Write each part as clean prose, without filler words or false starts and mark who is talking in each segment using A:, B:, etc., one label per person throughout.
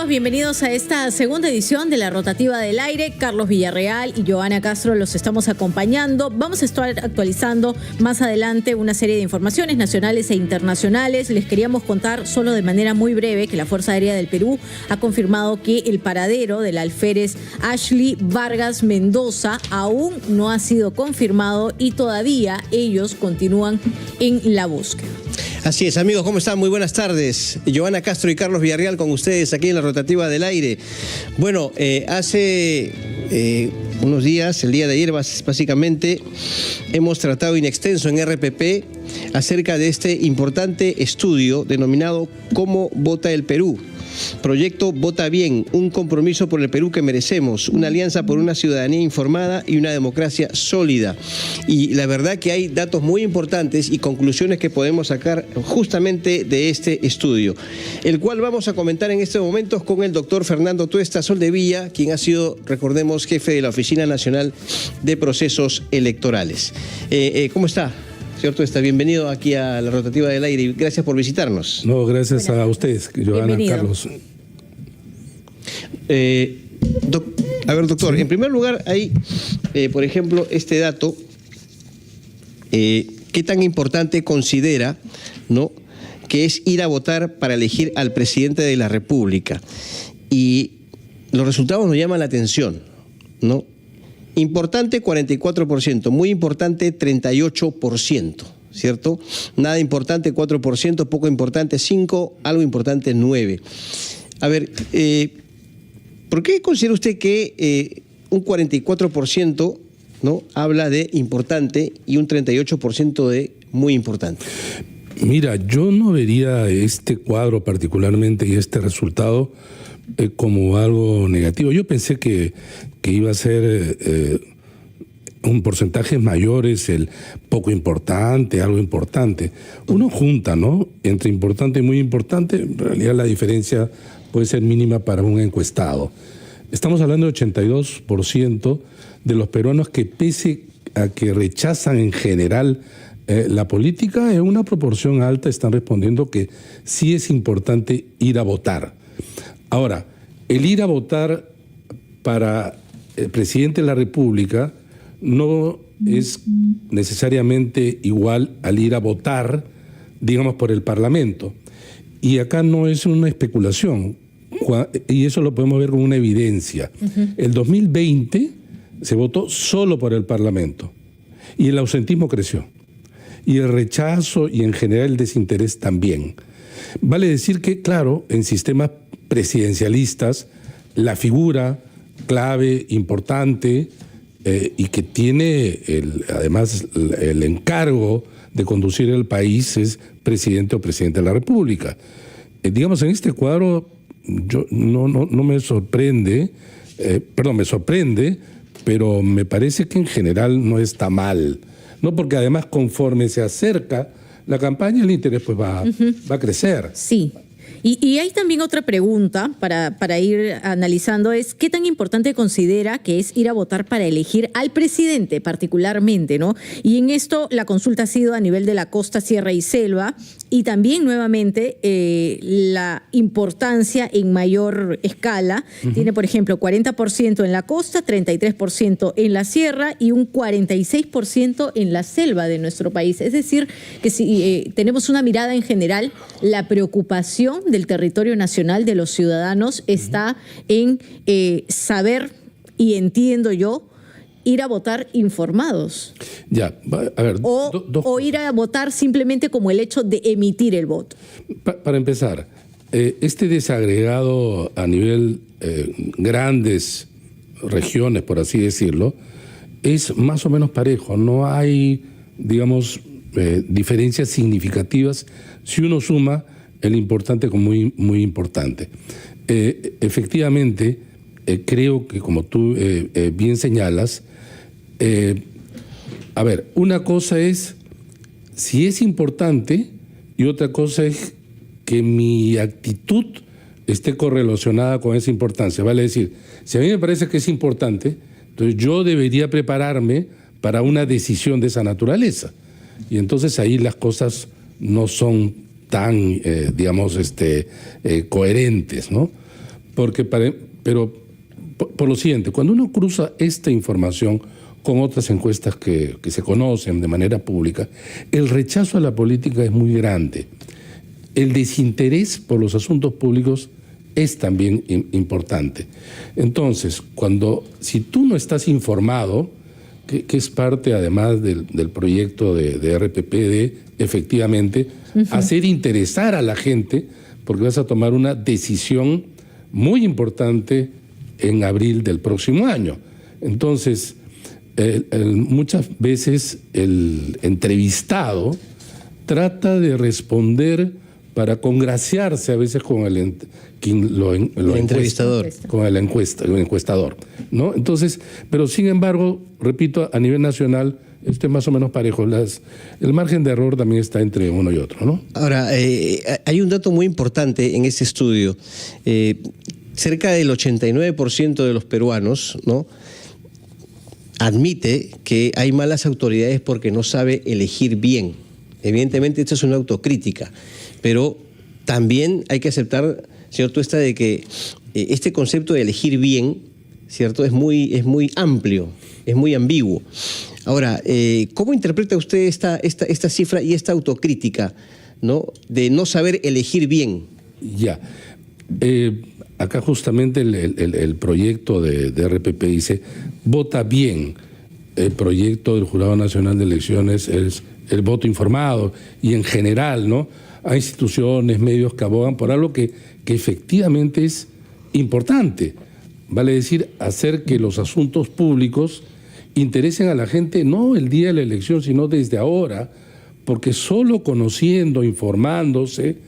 A: bienvenidos a esta segunda edición de la Rotativa del Aire. Carlos Villarreal y Joana Castro los estamos acompañando. Vamos a estar actualizando más adelante una serie de informaciones nacionales e internacionales. Les queríamos contar solo de manera muy breve que la Fuerza Aérea del Perú ha confirmado que el paradero del alférez Ashley Vargas Mendoza aún no ha sido confirmado y todavía ellos continúan en la búsqueda.
B: Así es, amigos, ¿cómo están? Muy buenas tardes. Joana Castro y Carlos Villarreal con ustedes aquí en la Rotativa del Aire. Bueno, hace unos días, el día de ayer básicamente, hemos tratado in extenso en RPP acerca de este importante estudio denominado ¿Cómo vota el Perú? Proyecto Vota Bien, un compromiso por el Perú que merecemos, una alianza por una ciudadanía informada y una democracia sólida. Y la verdad que hay datos muy importantes y conclusiones que podemos sacar justamente de este estudio, el cual vamos a comentar en estos momentos con el doctor Fernando Tuesta Soldevilla, quien ha sido, recordemos, jefe de la Oficina Nacional de Procesos Electorales. ¿Cómo está? Señor Tuesta, bienvenido aquí a la Rotativa del Aire y gracias por visitarnos.
C: No, gracias a ustedes, Joana, Carlos.
B: A ver, doctor, en primer lugar hay, por ejemplo, este dato, ¿qué tan importante considera, ¿no?, que es ir a votar para elegir al presidente de la República? Y los resultados nos llaman la atención, ¿no? Importante 44%, muy importante 38%, ¿cierto? Nada importante 4%, poco importante 5%, algo importante 9%. A ver, ¿por qué considera usted que un 44%, ¿no?, habla de importante y un 38% de muy importante?
C: Mira, yo no vería este cuadro particularmente y este resultado como algo negativo. Yo pensé que iba a ser un porcentaje mayor, es el poco importante, algo importante. Uno junta, ¿no?, entre importante y muy importante. En realidad la diferencia puede ser mínima para un encuestado. Estamos hablando de 82% de los peruanos que, pese a que rechazan en general la política, en una proporción alta están respondiendo que sí es importante ir a votar. Ahora, el ir a votar para el presidente de la República no es necesariamente igual al ir a votar, digamos, por el Parlamento. Y acá no es una especulación, y eso lo podemos ver con una evidencia. El 2020 se votó solo por el Parlamento, y el ausentismo creció, y el rechazo y en general el desinterés también. Vale decir que, claro, en sistemas presidencialistas, la figura clave, importante, y que tiene además el encargo de conducir el país es presidente o presidente de la República. Digamos, en este cuadro yo no me sorprende, me sorprende, pero me parece que en general no está mal, ¿no? Porque además conforme se acerca la campaña, el interés pues va a crecer.
A: Sí. Y hay también otra pregunta para ir analizando, es ¿qué tan importante considera que es ir a votar para elegir al presidente particularmente, ¿no? Y en esto la consulta ha sido a nivel de la costa, sierra y selva, y también nuevamente la importancia en mayor escala. Tiene, por ejemplo, 40% en la costa, 33% en la sierra y un 46% en la selva de nuestro país. Es decir, que si tenemos una mirada en general, la preocupación del territorio nacional de los ciudadanos está en saber, y entiendo yo, ir a votar informados.
C: Ya, a ver.
A: O ir a votar simplemente como el hecho de emitir el voto.
C: Para empezar, este desagregado a nivel grandes regiones, por así decirlo, es más o menos parejo. No hay, digamos, diferencias significativas si uno suma el importante como muy, muy importante. Efectivamente, creo que como tú bien señalas, a ver, una cosa es si es importante y otra cosa es que mi actitud esté correlacionada con esa importancia. Vale decir, si a mí me parece que es importante, entonces yo debería prepararme para una decisión de esa naturaleza. Y entonces ahí las cosas no son tan, digamos, coherentes, ¿no? Pero por lo siguiente, cuando uno cruza esta información con otras encuestas que se conocen de manera pública, el rechazo a la política es muy grande. El desinterés por los asuntos públicos es también importante. Entonces, si tú no estás informado, que es parte además del proyecto de RPP de efectivamente hacer interesar a la gente, porque vas a tomar una decisión muy importante en abril del próximo año. Entonces, muchas veces el entrevistado trata de responder para congraciarse a veces con el
B: entrevistador,
C: con el encuestador, ¿no? Entonces, pero sin embargo, repito, a nivel nacional esto es más o menos parejo. El margen de error también está entre uno y otro, ¿no?
B: Ahora, hay un dato muy importante en este estudio. Cerca del 89% de los peruanos, ¿no?, admite que hay malas autoridades porque no sabe elegir bien. Evidentemente, esto es una autocrítica, pero también hay que aceptar, señor Tuesta, de que este concepto de elegir bien, ¿cierto?, es muy amplio, es muy ambiguo. Ahora, ¿cómo interpreta usted esta cifra y esta autocrítica, ¿no?, de no saber elegir bien?
C: Ya. Acá justamente el proyecto de RPP dice, vota bien. El proyecto del Jurado Nacional de Elecciones es el voto informado y en general, ¿no?, hay instituciones, medios que abogan por algo que efectivamente es importante. Vale decir, hacer que los asuntos públicos interesen a la gente no el día de la elección, sino desde ahora, porque solo conociendo, informándose,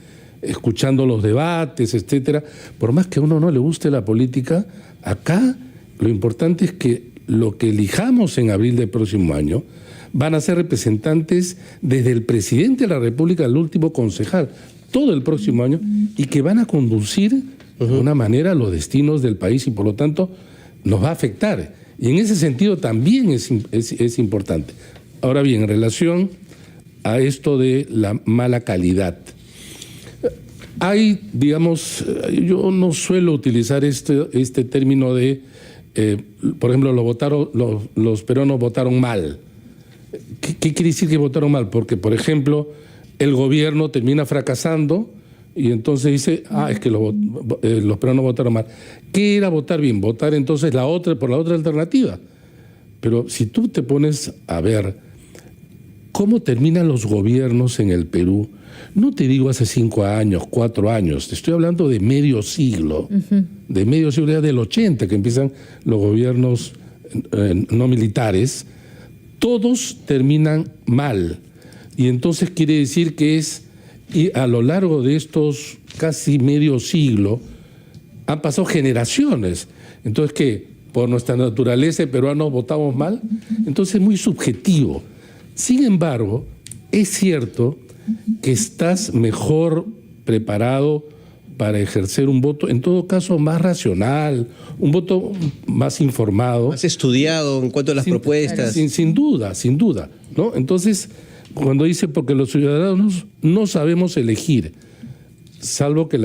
C: escuchando los debates, etcétera, por más que a uno no le guste la política, acá lo importante es que lo que elijamos en abril del próximo año van a ser representantes desde el presidente de la República al último concejal, todo el próximo año, y que van a conducir de una manera los destinos del país y por lo tanto nos va a afectar. Y en ese sentido también es importante. Ahora bien, en relación a esto de la mala calidad, hay, digamos, yo no suelo utilizar este término de, por ejemplo, los peruanos votaron mal. ¿Qué quiere decir que votaron mal? Porque, por ejemplo, el gobierno termina fracasando y entonces dice, es que los peruanos votaron mal. ¿Qué era votar bien? Votar entonces por la otra alternativa. Pero si tú te pones a ver cómo terminan los gobiernos en el Perú, no te digo hace 5 años, 4 años, te estoy hablando de medio siglo, de medio siglo, ya del 80, que empiezan los gobiernos no militares, todos terminan mal. Y entonces quiere decir que y a lo largo de estos casi medio siglo, han pasado generaciones. Entonces, ¿qué? Por nuestra naturaleza, peruanos votamos mal. Entonces es muy subjetivo. Sin embargo, es cierto que estás mejor preparado para ejercer un voto, en todo caso, más racional, un voto más informado.
B: Más estudiado en cuanto a las propuestas.
C: Sin duda, ¿no? Entonces, cuando dice, porque los ciudadanos no sabemos elegir, salvo que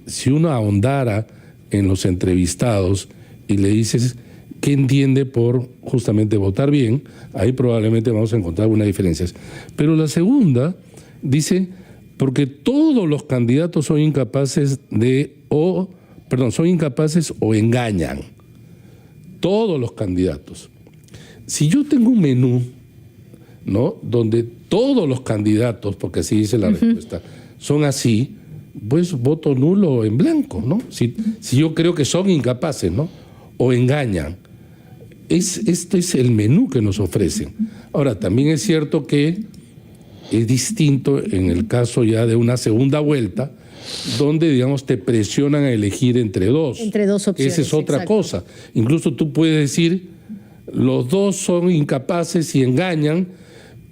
C: si uno ahondara en los entrevistados y le dices qué entiende por justamente votar bien, ahí probablemente vamos a encontrar algunas diferencias. Pero la segunda dice, porque todos los candidatos son incapaces o engañan. Todos los candidatos. Si yo tengo un menú, ¿no?, donde todos los candidatos, porque así dice la respuesta, son así, pues voto nulo o en blanco, ¿no? Si yo creo que son incapaces, ¿no?, o engañan. Este es el menú que nos ofrecen. Ahora, también es cierto que es distinto en el caso ya de una segunda vuelta, donde, digamos, te presionan a elegir entre dos.
A: Entre dos opciones.
C: Esa es otra
A: exacto.
C: cosa. Incluso tú puedes decir, los dos son incapaces y engañan,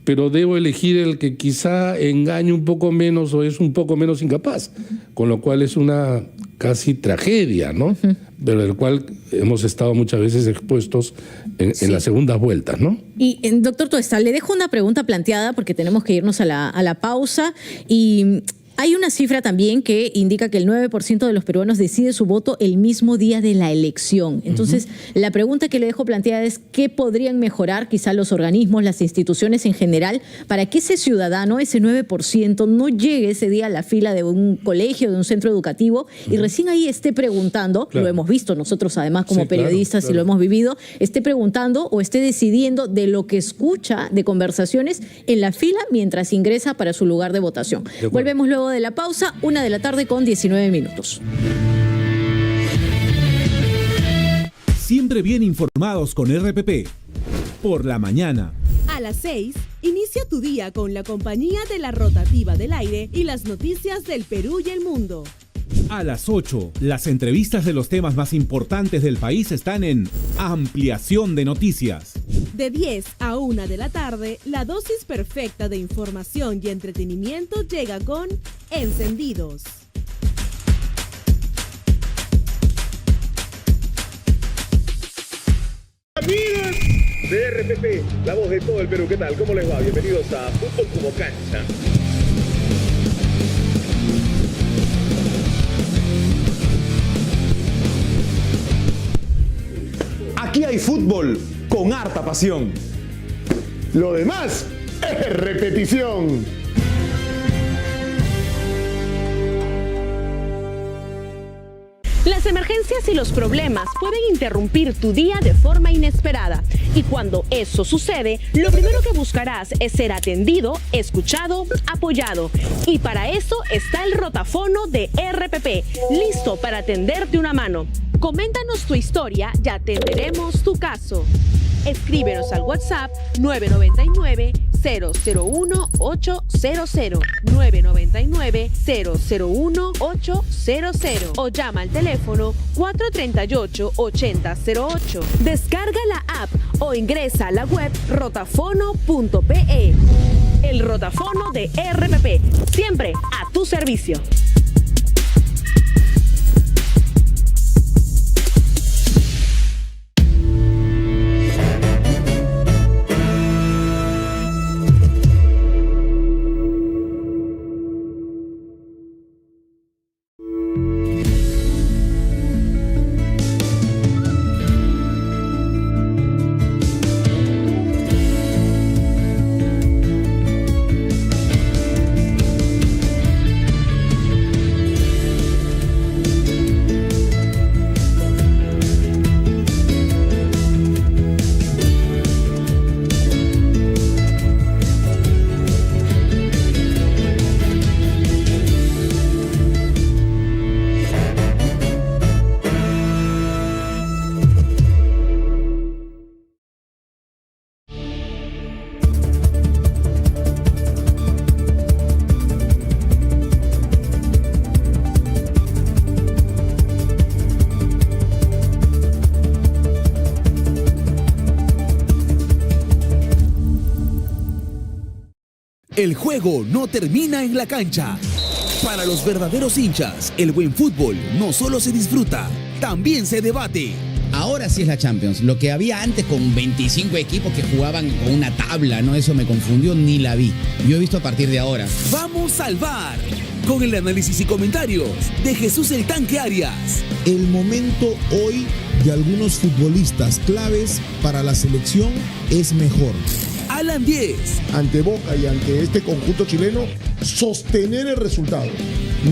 C: pero debo elegir el que quizá engañe un poco menos o es un poco menos incapaz, con lo cual es una casi tragedia, ¿no? Pero del cual hemos estado muchas veces expuestos en las segundas vueltas, ¿no?
A: Y, doctor Tuesta, le dejo una pregunta planteada porque tenemos que irnos a la pausa y Hay una cifra también que indica que el 9% de los peruanos decide su voto el mismo día de la elección. Entonces, la pregunta que le dejo planteada es ¿qué podrían mejorar quizá los organismos, las instituciones en general, para que ese ciudadano, ese 9%, no llegue ese día a la fila de un colegio, de un centro educativo y recién ahí esté preguntando, lo hemos visto nosotros además como periodistas y lo hemos vivido, esté preguntando o esté decidiendo de lo que escucha de conversaciones en la fila mientras ingresa para su lugar de votación? Volvemos luego de la pausa, 1:19 p.m.
D: Siempre bien informados con RPP. Por la mañana.
E: A las 6, inicia tu día con la compañía de la Rotativa del Aire y las noticias del Perú y el mundo.
D: A las 8, las entrevistas de los temas más importantes del país están en Ampliación de Noticias.
E: De 10 a 1 de la tarde, la dosis perfecta de información y entretenimiento llega con Encendidos.
F: Amigos de RPP, la voz de todo el Perú, ¿qué tal? ¿Cómo les va? Bienvenidos a Fútbol como Cancha. Aquí hay fútbol con harta pasión. Lo demás es repetición.
E: Las emergencias y los problemas pueden interrumpir tu día de forma inesperada. Y cuando eso sucede, lo primero que buscarás es ser atendido, escuchado, apoyado. Y para eso está el rotafono de RPP, listo para atenderte una mano. Coméntanos tu historia y atenderemos tu caso. Escríbenos al WhatsApp 999-001-800, 999-001-800 o llama al teléfono 438-8008. Descarga la app o ingresa a la web rotafono.pe. El rotafono de RPP, siempre a tu servicio.
G: El juego no termina en la cancha. Para los verdaderos hinchas, el buen fútbol no solo se disfruta, también se debate.
H: Ahora sí es la Champions. Lo que había antes con 25 equipos que jugaban con una tabla, ¿no? Eso me confundió, ni la vi. Yo he visto a partir de ahora.
G: Vamos al VAR, con el análisis y comentarios de Jesús el Tanque Arias.
I: El momento hoy de algunos futbolistas claves para la selección es mejor.
G: Alan 10.
J: Ante Boca y ante este conjunto chileno, sostener el resultado.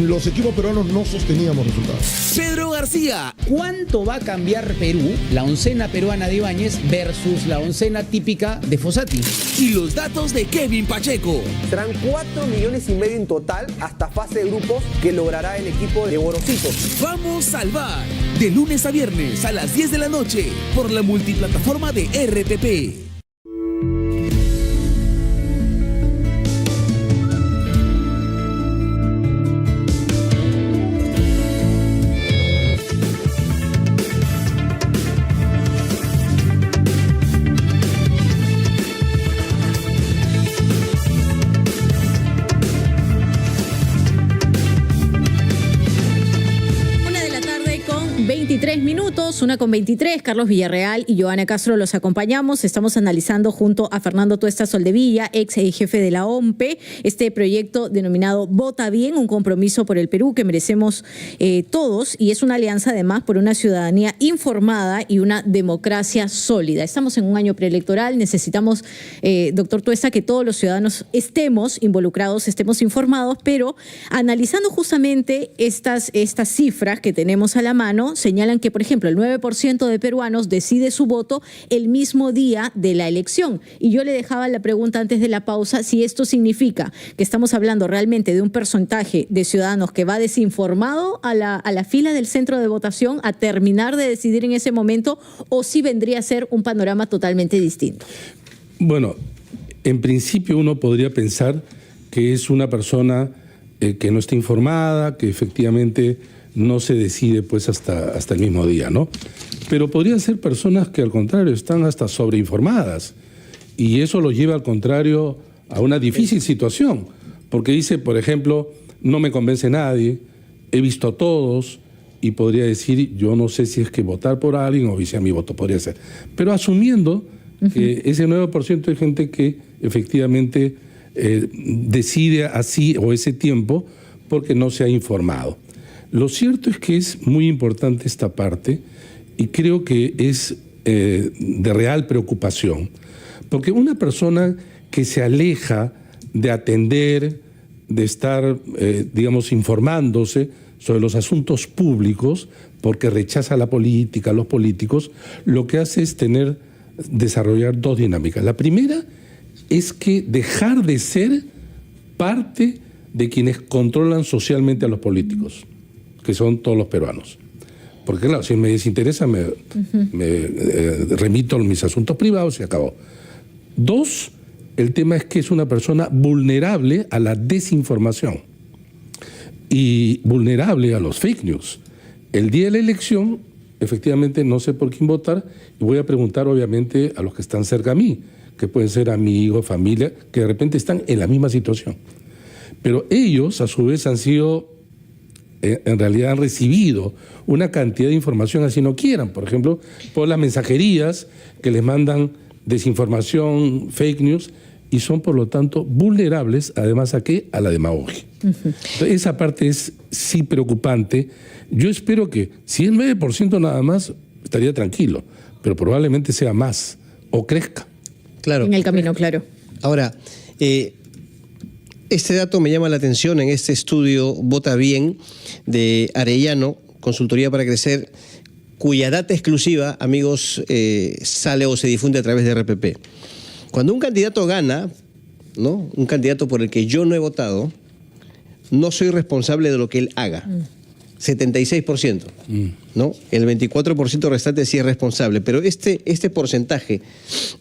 J: Los equipos peruanos no sosteníamos resultados.
G: Pedro García.
H: ¿Cuánto va a cambiar Perú, la oncena peruana de Ibáñez versus la oncena típica de Fossati?
G: Y los datos de Kevin Pacheco.
K: Serán 4,5 millones en total hasta fase de grupos que logrará el equipo de Borosito.
G: Vamos al VAR, de lunes a viernes a las 10 de la noche por la multiplataforma de RPP.
A: 23 minutos, 1:23. Carlos Villarreal y Joana Castro los acompañamos. Estamos analizando junto a Fernando Tuesta Soldevilla, ex jefe de la OMPE, este proyecto denominado Vota Bien, un compromiso por el Perú que merecemos todos, y es una alianza además por una ciudadanía informada y una democracia sólida. Estamos en un año preelectoral, necesitamos, doctor Tuesta, que todos los ciudadanos estemos involucrados, estemos informados, pero analizando justamente estas cifras que tenemos a la mano, señalan que, por ejemplo, el 9% de peruanos decide su voto el mismo día de la elección. Y yo le dejaba la pregunta antes de la pausa, si esto significa que estamos hablando realmente de un porcentaje de ciudadanos que va desinformado a la fila del centro de votación a terminar de decidir en ese momento, o si vendría a ser un panorama totalmente distinto.
C: Bueno, en principio uno podría pensar que es una persona que no está informada, que efectivamente no se decide pues hasta el mismo día, ¿no? Pero podrían ser personas que al contrario están hasta sobreinformadas, y eso los lleva al contrario a una difícil situación, porque dice, por ejemplo, no me convence nadie, he visto a todos, y podría decir, yo no sé si es que votar por alguien o si a mi voto podría ser. Pero asumiendo que ese 9% de gente que efectivamente decide así o ese tiempo porque no se ha informado. Lo cierto es que es muy importante esta parte, y creo que es de real preocupación, porque una persona que se aleja de atender, de estar, digamos, informándose sobre los asuntos públicos, porque rechaza la política, los políticos, lo que hace es desarrollar dos dinámicas. La primera es que dejar de ser parte de quienes controlan socialmente a los políticos, que son todos los peruanos. Porque claro, si me desinteresa, me remito a mis asuntos privados y acabó. Dos, el tema es que es una persona vulnerable a la desinformación y vulnerable a los fake news. El día de la elección, efectivamente, no sé por quién votar, y voy a preguntar obviamente a los que están cerca a mí, que pueden ser amigos, familia, que de repente están en la misma situación. Pero ellos, a su vez, han sido, en realidad han recibido una cantidad de información así no quieran, por ejemplo, por las mensajerías que les mandan desinformación, fake news, y son, por lo tanto, vulnerables, además, ¿a qué? A la demagogia. Entonces, esa parte es sí preocupante. Yo espero que, si es 9% nada más, estaría tranquilo, pero probablemente sea más, o crezca.
B: Claro.
A: En el camino, claro.
B: Ahora, este dato me llama la atención en este estudio Vota Bien de Arellano, Consultoría para Crecer, cuya data exclusiva, amigos, sale o se difunde a través de RPP. Cuando un candidato gana, ¿no? Un candidato por el que yo no he votado, no soy responsable de lo que él haga. 76%, ¿no? El 24% restante sí es responsable, pero este porcentaje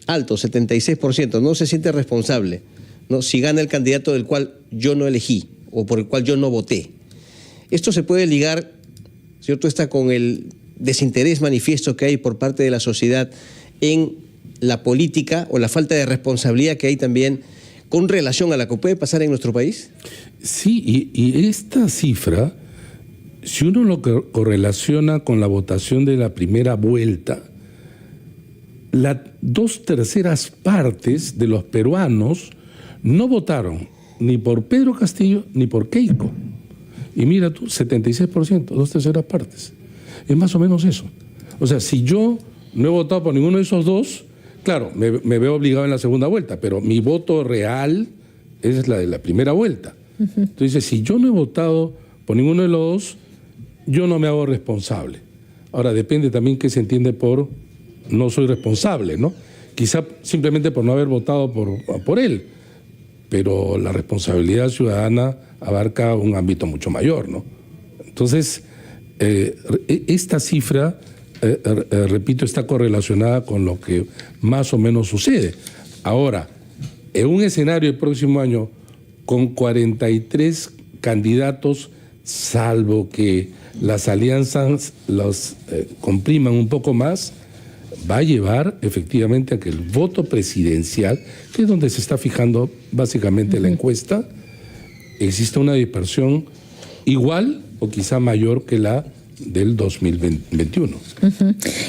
B: alto, 76%, no se siente responsable, ¿no? Si gana el candidato del cual yo no elegí o por el cual yo no voté. Esto se puede ligar, ¿cierto? Está con el desinterés manifiesto que hay por parte de la sociedad en la política, o la falta de responsabilidad que hay también con relación a la que puede pasar en nuestro país.
C: Sí, y esta cifra, si uno lo correlaciona con la votación de la primera vuelta, las 2/3 partes de los peruanos no votaron ni por Pedro Castillo ni por Keiko. Y mira tú, 76%, 2/3 partes. Es más o menos eso. O sea, si yo no he votado por ninguno de esos dos, claro, me veo obligado en la segunda vuelta, pero mi voto real es la de la primera vuelta. Entonces, si yo no he votado por ninguno de los dos, yo no me hago responsable. Ahora, depende también qué se entiende por no soy responsable, ¿no? Quizá simplemente por no haber votado por él, pero la responsabilidad ciudadana abarca un ámbito mucho mayor, ¿no? Entonces, esta cifra, repito, está correlacionada con lo que más o menos sucede. Ahora, en un escenario el próximo año con 43 candidatos, salvo que las alianzas los compriman un poco más, va a llevar efectivamente a que el voto presidencial, que es donde se está fijando básicamente la encuesta, exista una dispersión igual o quizá mayor que la del 2021.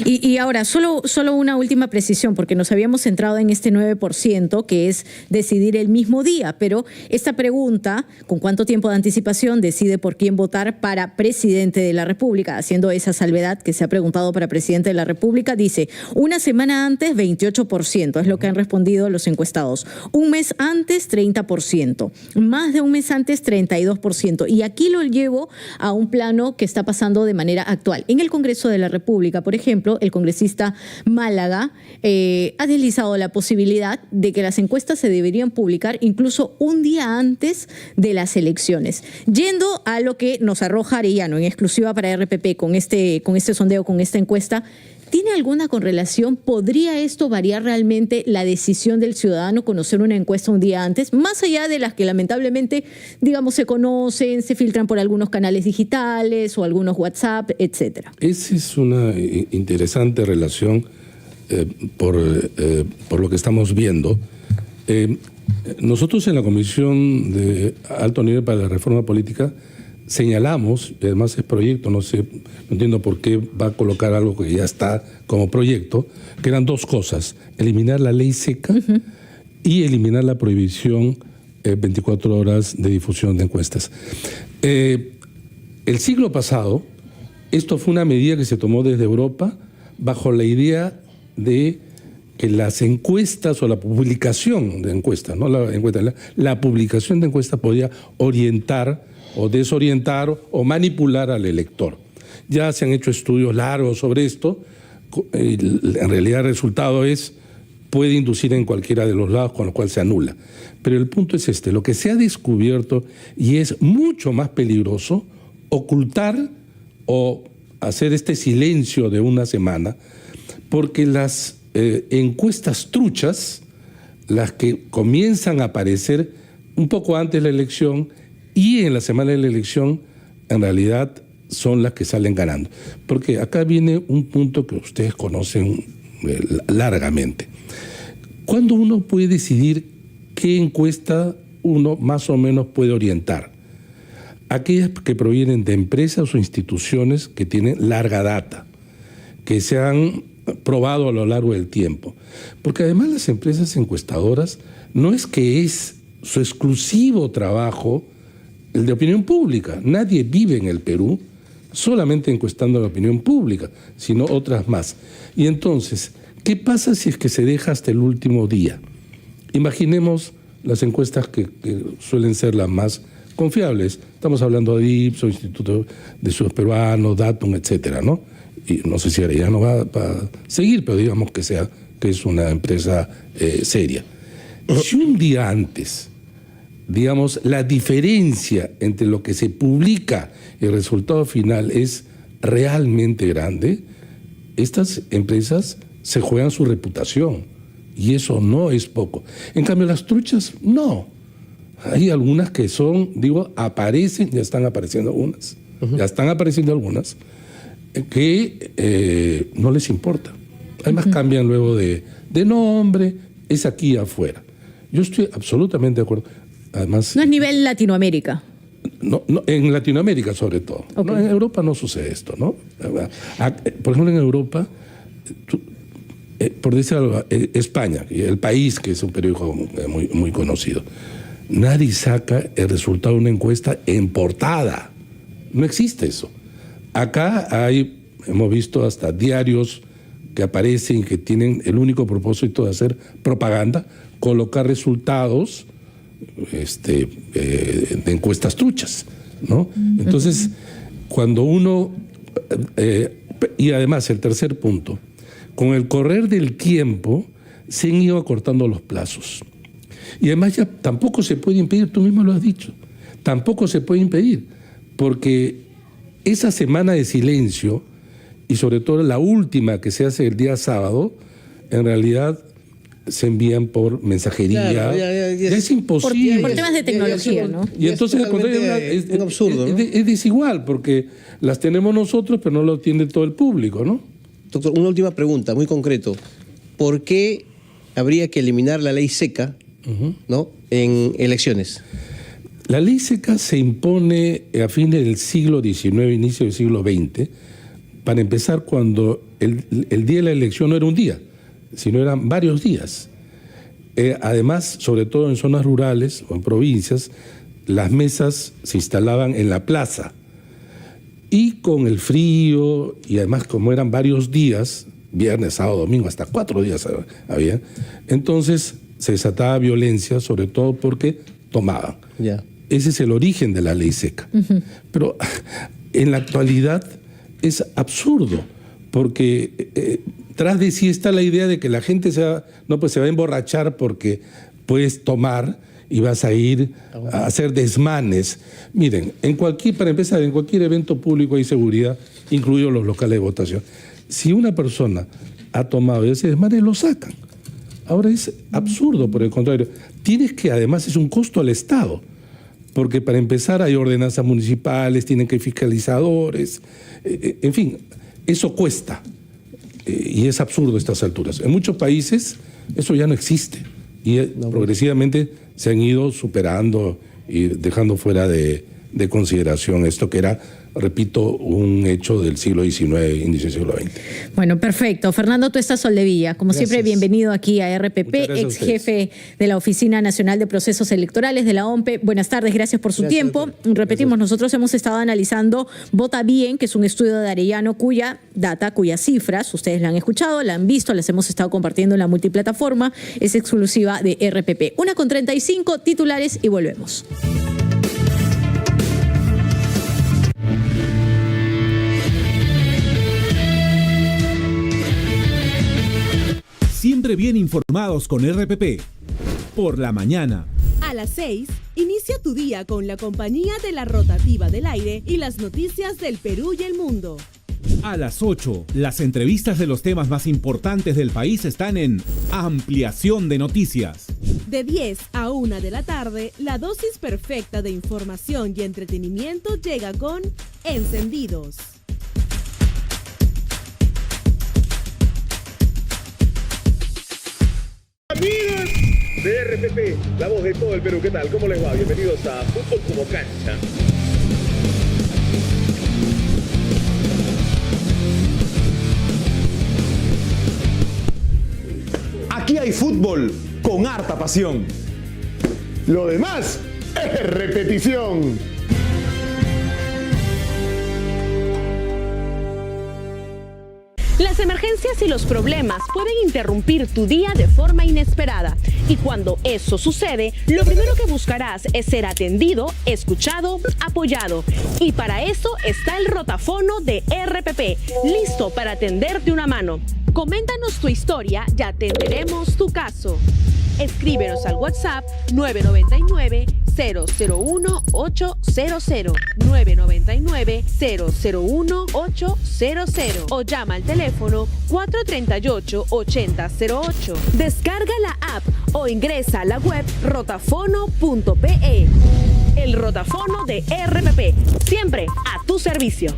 A: Y ahora, solo una última precisión, porque nos habíamos centrado en este 9%, que es decidir el mismo día, pero esta pregunta, ¿con cuánto tiempo de anticipación decide por quién votar para presidente de la República? Haciendo esa salvedad que se ha preguntado para presidente de la República, dice, una semana antes, 28%, es lo que han respondido los encuestados. Un mes antes, 30%. Más de un mes antes, 32%. Y aquí lo llevo a un plano que está pasando de manera actual. En el Congreso de la República, por ejemplo, el congresista Málaga ha deslizado la posibilidad de que las encuestas se deberían publicar incluso un día antes de las elecciones. Yendo a lo que nos arroja Arellano en exclusiva para RPP con este sondeo, con esta encuesta, ¿tiene alguna correlación? ¿Podría esto variar realmente la decisión del ciudadano conocer una encuesta un día antes? Más allá de las que lamentablemente, digamos, se conocen, se filtran por algunos canales digitales o algunos WhatsApp, etcétera.
C: Esa es una interesante relación por lo que estamos viendo. Nosotros en la Comisión de Alto Nivel para la Reforma Política señalamos, y además es proyecto, no entiendo por qué va a colocar algo que ya está como proyecto, que eran dos cosas: eliminar la ley seca y eliminar la prohibición 24 horas de difusión de encuestas. El siglo pasado, esto fue una medida que se tomó desde Europa bajo la idea de que las encuestas o la publicación de encuestas, no la encuesta, la publicación de encuestas podía orientar o desorientar o manipular al elector. Ya se han hecho estudios largos sobre esto. En realidad el resultado puede inducir en cualquiera de los lados, con lo cual se anula. Pero el punto es este: lo que se ha descubierto, y es mucho más peligroso, ocultar o hacer este silencio de una semana, porque las encuestas truchas, las que comienzan a aparecer un poco antes de la elección y en la semana de la elección, en realidad son las que salen ganando. Porque acá viene un punto que ustedes conocen largamente. ¿Cuándo uno puede decidir qué encuesta uno más o menos puede orientar? Aquellas que provienen de empresas o instituciones que tienen larga data, que se han probado a lo largo del tiempo. Porque además las empresas encuestadoras no es que es su exclusivo trabajo el de opinión pública. Nadie vive en el Perú solamente encuestando la opinión pública, sino otras más. Y entonces, ¿qué pasa si es que se deja hasta el último día? Imaginemos las encuestas que suelen ser las más confiables. Estamos hablando de Ipsos, Instituto de Estudios Peruanos, Datum, etcétera, ¿no? Y no sé si Arellano va a seguir, pero digamos que es una empresa seria. Si un día antes, digamos, la diferencia entre lo que se publica y el resultado final es realmente grande, estas empresas se juegan su reputación, y eso no es poco. En cambio, las truchas, no. Hay algunas que aparecen, ya están apareciendo algunas, que no les importa. Además cambian luego de nombre, es aquí afuera. Yo estoy absolutamente de acuerdo. Además,
A: no es nivel Latinoamérica.
C: No, en Latinoamérica sobre todo.
A: Okay.
C: No, en Europa no sucede esto, ¿no? Por ejemplo, en Europa, por decir algo, España, el País, que es un periódico muy, muy conocido, nadie saca el resultado de una encuesta en portada. No existe eso. Acá hemos visto hasta diarios que aparecen, que tienen el único propósito de hacer propaganda, colocar resultados de encuestas truchas, ¿no? Entonces, cuando uno... y además, el tercer punto, con el correr del tiempo se han ido acortando los plazos. Y además ya tampoco se puede impedir, tú mismo lo has dicho, tampoco se puede impedir, porque esa semana de silencio, y sobre todo la última que se hace el día sábado, en realidad se envían por mensajería. Claro, ya es imposible.
A: Por temas de tecnología, ¿no?
C: Y entonces es un absurdo, ¿no? Es desigual, porque las tenemos nosotros, pero no lo tiene todo el público, ¿no?
B: Doctor, una última pregunta, muy concreto. ¿Por qué habría que eliminar la ley seca, ¿no?, en elecciones?
C: La ley seca se impone a fines del siglo XIX, inicio del siglo XX, para empezar cuando el día de la elección no era un día, sino eran varios días. Además, sobre todo en zonas rurales o en provincias, las mesas se instalaban en la plaza. Y con el frío, y además como eran varios días, viernes, sábado, domingo, hasta 4 días había, entonces se desataba violencia, sobre todo porque tomaban.
B: Ya.
C: Ese es el origen de la ley seca. Pero en la actualidad es absurdo, porque tras de sí está la idea de que la gente se va a emborrachar porque puedes tomar y vas a ir a hacer desmanes. Miren, para empezar, en cualquier evento público hay seguridad, incluidos los locales de votación. Si una persona ha tomado ese desmanes, lo sacan. Ahora es absurdo, por el contrario. Además es un costo al Estado, porque para empezar hay ordenanzas municipales, tienen que ir fiscalizadores, en fin, eso cuesta. Y es absurdo a estas alturas. En muchos países eso ya no existe y progresivamente se han ido superando y dejando fuera de consideración esto que era, repito, un hecho del siglo XIX, inicio del siglo XX.
A: Bueno, perfecto. Fernando Tuesta Soldevilla, como siempre, bienvenido aquí a RPP, ex jefe de la Oficina Nacional de Procesos Electorales de la OMPE. Buenas tardes, gracias por su tiempo. Repetimos, nosotros hemos estado analizando Vota Bien, que es un estudio de Arellano cuyas cifras, ustedes la han escuchado, la han visto, las hemos estado compartiendo en la multiplataforma, es exclusiva de RPP. 1:35, titulares y volvemos.
D: Siempre bien informados con RPP. Por la mañana.
E: A las 6, inicia tu día con la compañía de la Rotativa del Aire y las noticias del Perú y el mundo.
D: A las 8, las entrevistas de los temas más importantes del país están en Ampliación de Noticias.
E: De 10 a 1 de la tarde, la dosis perfecta de información y entretenimiento llega con Encendidos.
F: Amigos de RPP, la voz de todo el Perú, ¿qué tal? ¿Cómo les va? Bienvenidos a Fútbol como Cancha.
L: Aquí hay fútbol con harta pasión.
J: Lo demás es repetición.
E: Las emergencias y los problemas pueden interrumpir tu día de forma inesperada. Y cuando eso sucede, lo primero que buscarás es ser atendido, escuchado, apoyado. Y para eso está el rotafono de RPP, listo para tenderte una mano. Coméntanos tu historia y atenderemos tu caso. Escríbenos al WhatsApp 999-001-800, 999-001-800 o llama al teléfono 438-8008. Descarga la app o ingresa a la web rotafono.pe. El rotafono de RPP, siempre a tu servicio.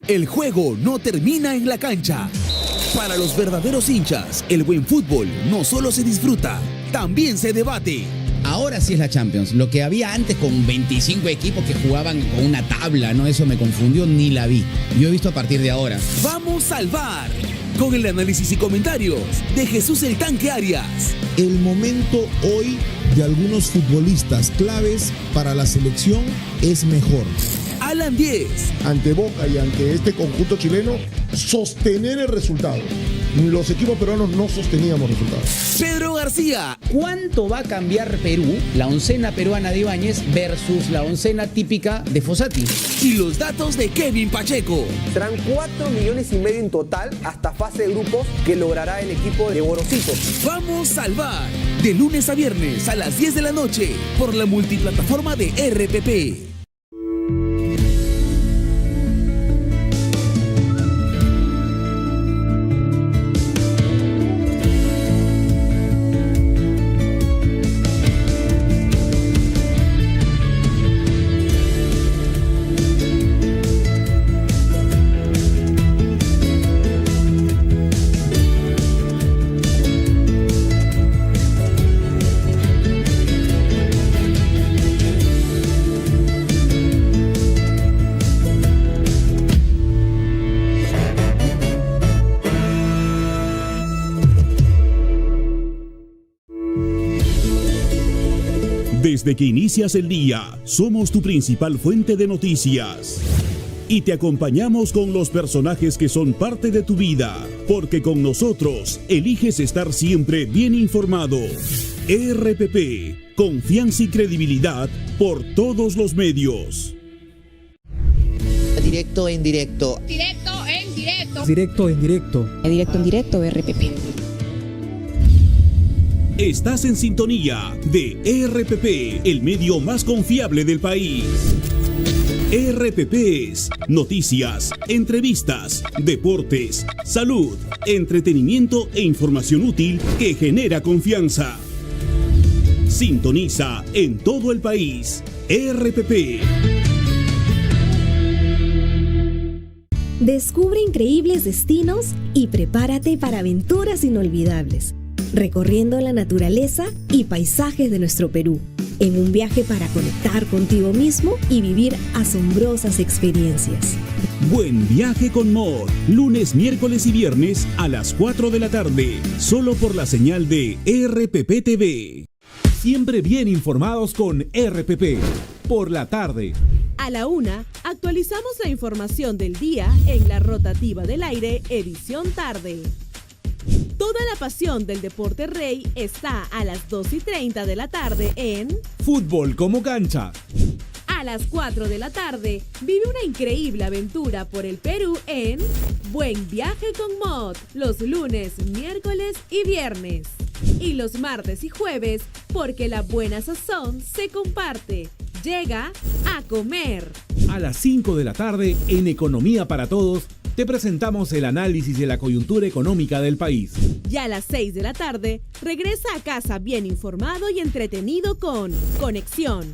G: El juego no termina en la cancha. Para los verdaderos hinchas, el buen fútbol no solo se disfruta, también se debate.
H: Ahora sí es la Champions. Lo que había antes con 25 equipos que jugaban con una tabla, ¿no? Eso me confundió, ni la vi. Yo he visto a partir de ahora.
G: Vamos al VAR, con el análisis y comentarios de Jesús el Tanque Arias.
I: El momento hoy de algunos futbolistas claves para la selección es mejor.
G: Alan Diez.
J: Ante Boca y ante este conjunto chileno, sostener el resultado. Los equipos peruanos no sosteníamos resultados.
G: Pedro García.
H: ¿Cuánto va a cambiar Perú, la oncena peruana de Ibáñez versus la oncena típica de Fossati?
G: Y los datos de Kevin Pacheco.
K: Serán 4,5 millones en total hasta fase de grupos que logrará el equipo de Gorosito.
G: Vamos al VAR, de lunes a viernes a las 10 de la noche por la multiplataforma de RPP.
M: Desde que inicias el día, somos tu principal fuente de noticias. Y te acompañamos con los personajes que son parte de tu vida, porque con nosotros eliges estar siempre bien informado. RPP, confianza y credibilidad por todos los medios.
N: Directo en directo.
O: Directo en directo.
P: Directo en directo.
O: Directo en directo, RPP.
M: Estás en sintonía de RPP, el medio más confiable del país. RPP es noticias, entrevistas, deportes, salud, entretenimiento e información útil que genera confianza. Sintoniza en todo el país. RPP.
Q: Descubre increíbles destinos y prepárate para aventuras inolvidables, recorriendo la naturaleza y paisajes de nuestro Perú, en un viaje para conectar contigo mismo y vivir asombrosas experiencias.
M: Buen viaje con Mod, lunes, miércoles y viernes a las 4 de la tarde, solo por la señal de RPP TV.
D: Siempre bien informados con RPP, por la tarde.
E: A la 1, actualizamos la información del día en la rotativa del aire, edición tarde. Toda la pasión del deporte rey está a las 2:30 de la tarde en
D: Fútbol como cancha.
E: A las 4 de la tarde, vive una increíble aventura por el Perú en Buen Viaje con Mod, los lunes, miércoles y viernes. Y los martes y jueves, porque la buena sazón se comparte. Llega A Comer.
D: A las 5 de la tarde, en Economía para Todos, te presentamos el análisis de la coyuntura económica del país.
E: Y a las 6 de la tarde, regresa a casa bien informado y entretenido con Conexión.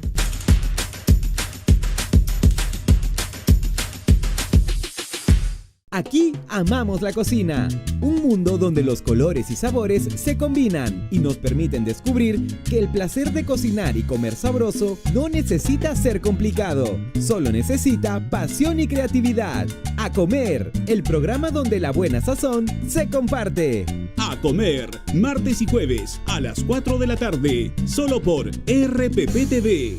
P: Aquí amamos la cocina, un mundo donde los colores y sabores se combinan y nos permiten descubrir que el placer de cocinar y comer sabroso no necesita ser complicado, solo necesita pasión y creatividad. A Comer, el programa donde la buena sazón se comparte.
M: A Comer, martes y jueves a las 4 de la tarde, solo por RPP TV.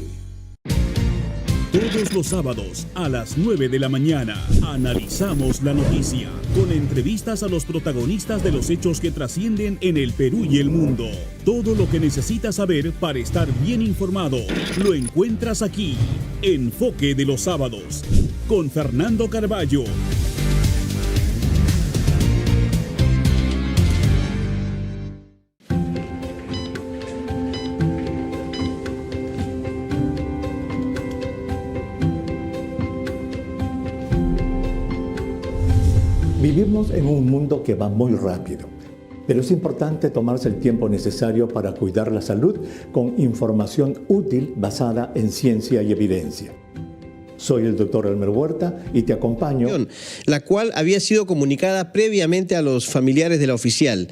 M: Todos los sábados a las 9 de la mañana analizamos la noticia con entrevistas a los protagonistas de los hechos que trascienden en el Perú y el mundo. Todo lo que necesitas saber para estar bien informado lo encuentras aquí. Enfoque de los sábados con Fernando Carballo.
R: Vivimos en un mundo que va muy rápido, pero es importante tomarse el tiempo necesario para cuidar la salud con información útil basada en ciencia y evidencia. Soy el Dr. Elmer Huerta y te acompaño.
B: La cual había sido comunicada previamente a los familiares de la oficial.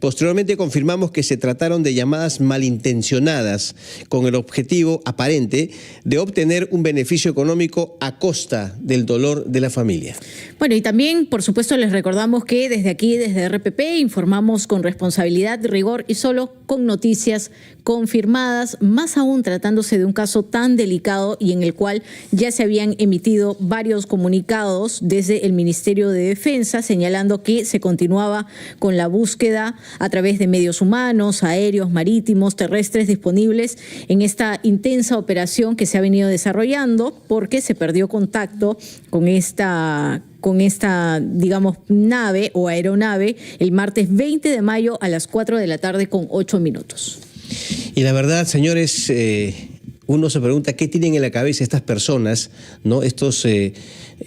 B: Posteriormente confirmamos que se trataron de llamadas malintencionadas con el objetivo aparente de obtener un beneficio económico a costa del dolor de la familia.
A: Bueno, y también, por supuesto, les recordamos que desde aquí, desde RPP, informamos con responsabilidad, rigor y solo con noticias confirmadas, más aún tratándose de un caso tan delicado y en el cual ya se habían emitido varios comunicados desde el Ministerio de Defensa señalando que se continuaba con la búsqueda a través de medios humanos, aéreos, marítimos, terrestres disponibles en esta intensa operación que se ha venido desarrollando porque se perdió contacto con esta, digamos, nave o aeronave el martes 20 de mayo a las 4 de la tarde con 8 minutos.
B: Y la verdad, señores, uno se pregunta qué tienen en la cabeza estas personas, ¿no? Estos, yo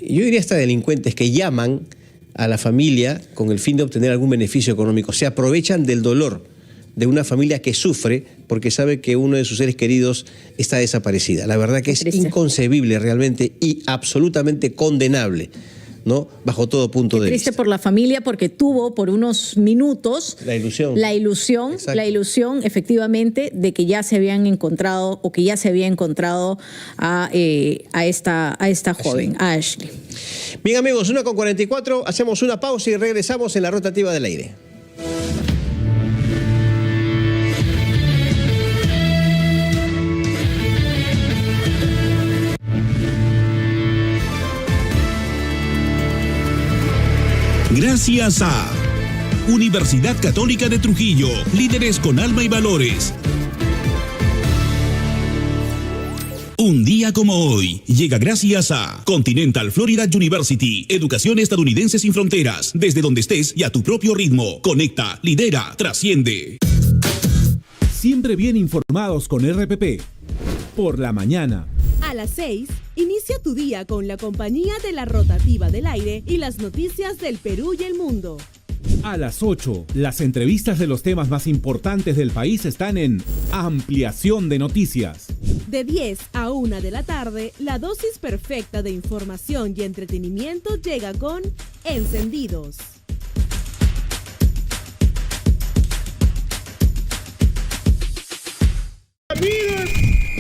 B: diría hasta delincuentes que llaman a la familia con el fin de obtener algún beneficio económico. Se aprovechan del dolor de una familia que sufre porque sabe que uno de sus seres queridos está desaparecida. La verdad que es inconcebible realmente y absolutamente condenable, ¿no? Bajo todo punto de vista.
A: Triste por la familia porque tuvo por unos minutos
B: la ilusión
A: efectivamente de que ya se habían encontrado o que ya se había encontrado a esta joven, a Ashley.
B: Bien, amigos, 1:44, hacemos una pausa y regresamos en la rotativa del aire.
M: Gracias a Universidad Católica de Trujillo, líderes con alma y valores. Un día como hoy llega gracias a Continental Florida University, educación estadounidense sin fronteras, desde donde estés y a tu propio ritmo. Conecta, lidera, trasciende.
D: Siempre bien informados con RPP. Por la mañana.
E: A las 6, inicia tu día con la compañía de la rotativa del aire y las noticias del Perú y el mundo.
D: A las 8, las entrevistas de los temas más importantes del país están en Ampliación de Noticias.
E: De 10 a 1 de la tarde, la dosis perfecta de información y entretenimiento llega con Encendidos.
F: Amigos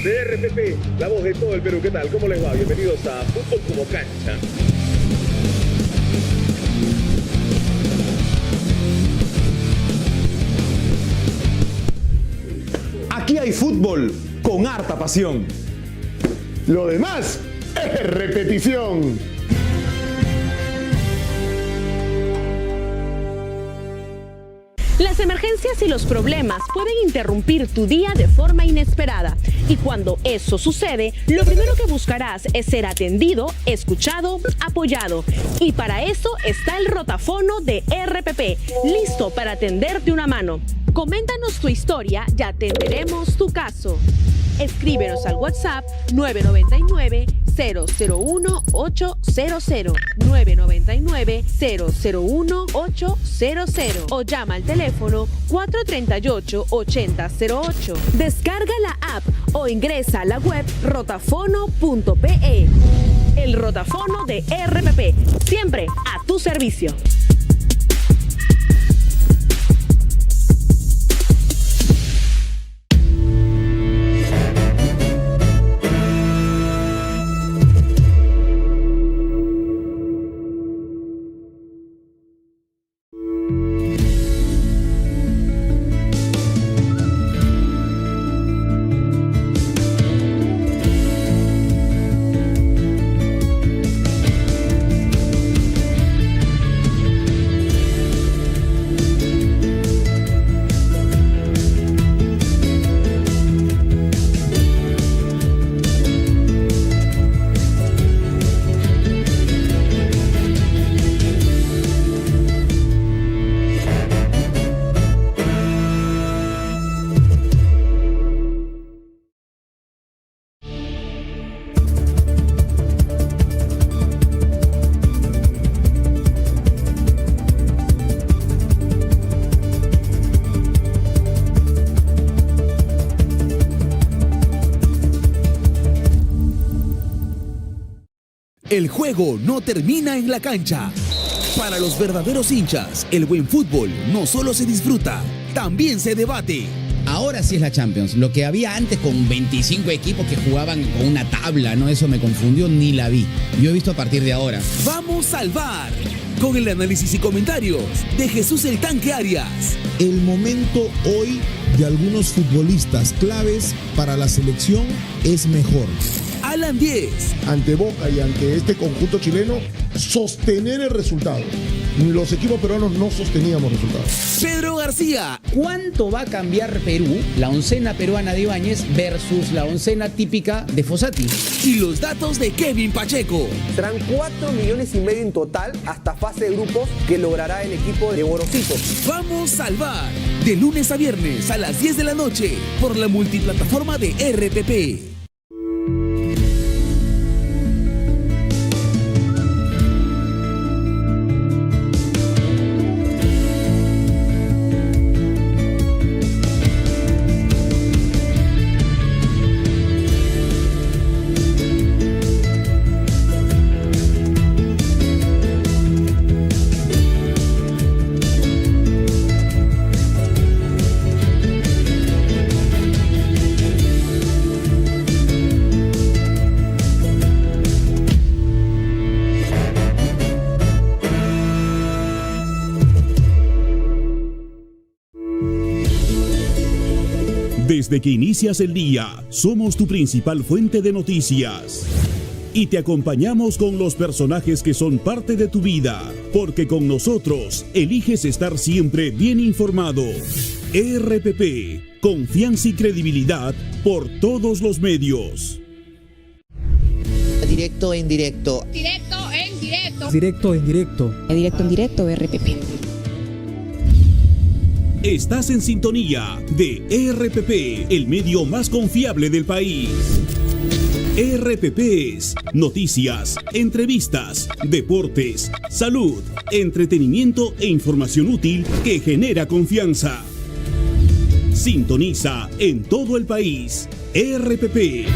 F: de RPP, la voz de todo el Perú, ¿qué tal? ¿Cómo les va? Bienvenidos a Fútbol como Cancha.
L: Aquí hay fútbol con harta pasión.
J: Lo demás es repetición.
E: Las emergencias y los problemas pueden interrumpir tu día de forma inesperada. Y cuando eso sucede, lo primero que buscarás es ser atendido, escuchado, apoyado. Y para eso está el rotafono de RPP, listo para atenderte una mano. Coméntanos tu historia y atenderemos tu caso. Escríbenos al WhatsApp 999-001-800, 999-001-800 o llama al teléfono 438-8008. Descarga la app o ingresa a la web rotafono.pe. El rotafono de RPP, siempre a tu servicio.
G: El juego no termina en la cancha. Para los verdaderos hinchas, el buen fútbol no solo se disfruta, también se debate.
H: Ahora sí es la Champions. Lo que había antes con 25 equipos que jugaban con una tabla, ¿no? Eso me confundió, ni la vi. Yo he visto a partir de ahora.
G: Vamos al VAR, con el análisis y comentarios de Jesús el Tanque Arias.
I: El momento hoy de algunos futbolistas claves para la selección es mejor.
G: Alan 10.
J: Ante Boca y ante este conjunto chileno, sostener el resultado. Los equipos peruanos no sosteníamos resultados.
G: Pedro García.
H: ¿Cuánto va a cambiar Perú, la oncena peruana de Ibáñez versus la oncena típica de Fossati?
G: Y los datos de Kevin Pacheco.
K: Serán 4,5 millones en total hasta fase de grupos que logrará el equipo de Gorosito.
G: Vamos al VAR, de lunes a viernes a las 10 de la noche por la multiplataforma de RPP.
M: Desde que inicias el día, somos tu principal fuente de noticias. Y te acompañamos con los personajes que son parte de tu vida, porque con nosotros eliges estar siempre bien informado. RPP, confianza y credibilidad por todos los medios.
N: Directo en directo.
O: Directo en directo.
P: Directo en directo.
O: Directo en directo, RPP.
M: Estás en sintonía de RPP, el medio más confiable del país. RPP es noticias, entrevistas, deportes, salud, entretenimiento e información útil que genera confianza. Sintoniza en todo el país. RPP.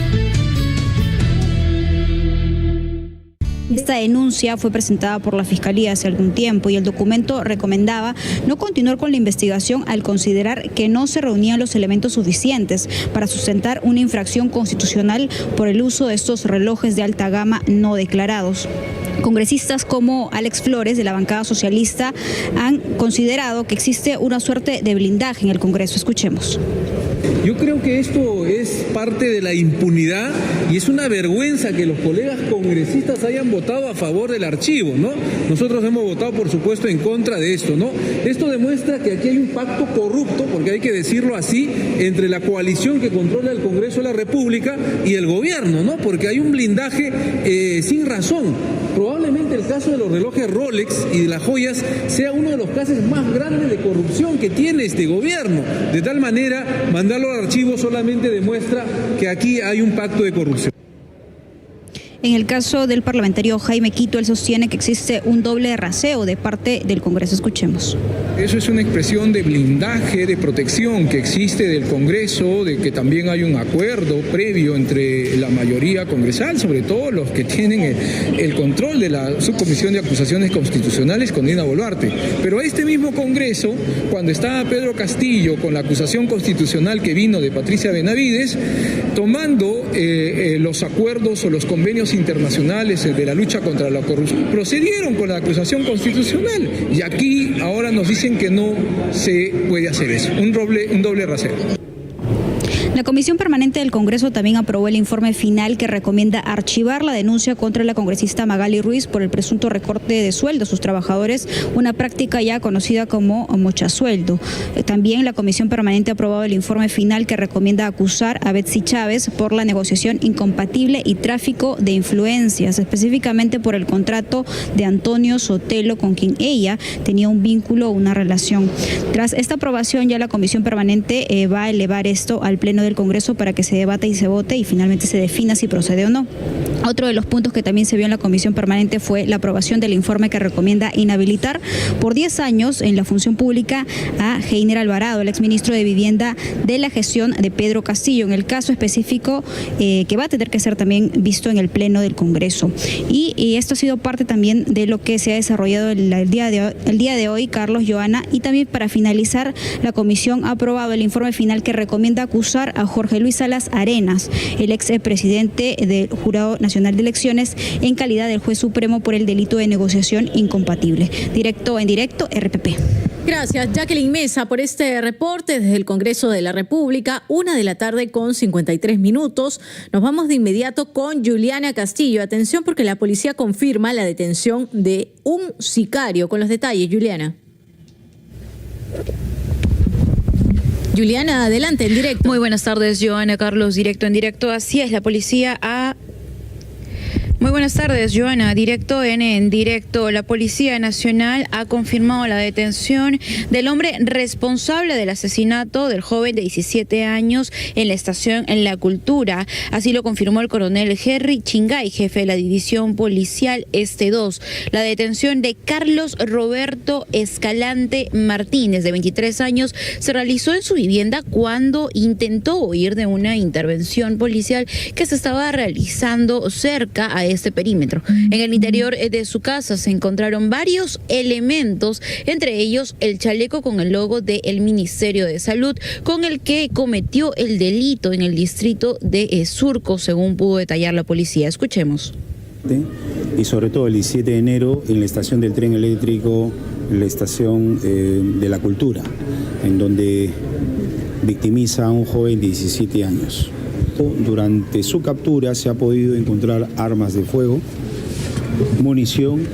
S: Esta denuncia fue presentada por la Fiscalía hace algún tiempo y el documento recomendaba no continuar con la investigación al considerar que no se reunían los elementos suficientes para sustentar una infracción constitucional por el uso de estos relojes de alta gama no declarados. Congresistas como Alex Flores, de la bancada socialista, han considerado que existe una suerte de blindaje en el Congreso. Escuchemos.
T: Yo creo que esto es parte de la impunidad y es una vergüenza que los colegas congresistas hayan votado a favor del archivo, ¿no? Nosotros hemos votado, por supuesto, en contra de esto, ¿no? Esto demuestra que aquí hay un pacto corrupto, porque hay que decirlo así, entre la coalición que controla el Congreso de la República y el gobierno, ¿no? Porque hay un blindaje sin razón. Probablemente el caso de los relojes Rolex y de las joyas sea uno de los casos más grandes de corrupción que tiene este gobierno. De tal manera, mandarlo al archivo solamente demuestra que aquí hay un pacto de corrupción.
S: En el caso del parlamentario Jaime Quito, él sostiene que existe un doble raseo de parte del Congreso. Escuchemos.
U: Eso es una expresión de blindaje, de protección que existe del Congreso, de que también hay un acuerdo previo entre la mayoría congresal, sobre todo los que tienen el control de la Subcomisión de Acusaciones Constitucionales con Dina Boluarte. Pero este mismo Congreso, cuando estaba Pedro Castillo con la acusación constitucional que vino de Patricia Benavides, tomando los acuerdos o los convenios internacionales de la lucha contra la corrupción, procedieron con la acusación constitucional y aquí ahora nos dicen que no se puede hacer eso, un doble rasero.
S: La Comisión Permanente del Congreso también aprobó el informe final que recomienda archivar la denuncia contra la congresista Magali Ruiz por el presunto recorte de sueldo a sus trabajadores, una práctica ya conocida como mochasueldo. También la Comisión Permanente ha aprobado el informe final que recomienda acusar a Betsy Chávez por la negociación incompatible y tráfico de influencias, específicamente por el contrato de Antonio Sotelo con quien ella tenía un vínculo o una relación. Tras esta aprobación ya la Comisión Permanente va a elevar esto al Pleno del Congreso para que se debata y se vote y finalmente se defina si procede o no. Otro de los puntos que también se vio en la comisión permanente fue la aprobación del informe que recomienda inhabilitar por 10 años en la función pública a Heiner Alvarado, el exministro de Vivienda de la gestión de Pedro Castillo, en el caso específico que va a tener que ser también visto en el Pleno del Congreso. Y esto ha sido parte también de lo que se ha desarrollado el día de hoy, Carlos, Joana, y también para finalizar, la comisión ha aprobado el informe final que recomienda acusar a Jorge Luis Salas Arenas, el ex presidente del Jurado Nacional de Elecciones, en calidad del juez supremo por el delito de negociación incompatible. En directo, RPP.
A: Gracias, Jacqueline Mesa, por este reporte desde el Congreso de la República, 1:53 p.m. Nos vamos de inmediato con Juliana Castillo. Atención, porque la policía confirma la detención de un sicario. Con los detalles, Juliana. Juliana, adelante, en directo.
N: Muy buenas tardes, Joana, Carlos, directo en directo. Así es, la policía ha... Muy buenas tardes, Joana. Directo en directo. La Policía Nacional ha confirmado la detención del hombre responsable del asesinato del joven de 17 años en la estación en La Cultura. Así lo confirmó el coronel Henry Chingay, jefe de la División Policial Este 2. La detención de Carlos Roberto Escalante Martínez, de 23 años, se realizó en su vivienda cuando intentó huir de una intervención policial que se estaba realizando cerca a este perímetro. En el interior de su casa se encontraron varios elementos, entre ellos el chaleco con el logo del Ministerio de Salud, con el que cometió el delito en el distrito de Surco, según pudo detallar la policía. Escuchemos.
V: Y sobre todo el 17 de enero en la estación del tren eléctrico, en la estación de La Cultura, en donde victimiza a un joven de 17 años. Durante su captura se ha podido encontrar armas de fuego, munición,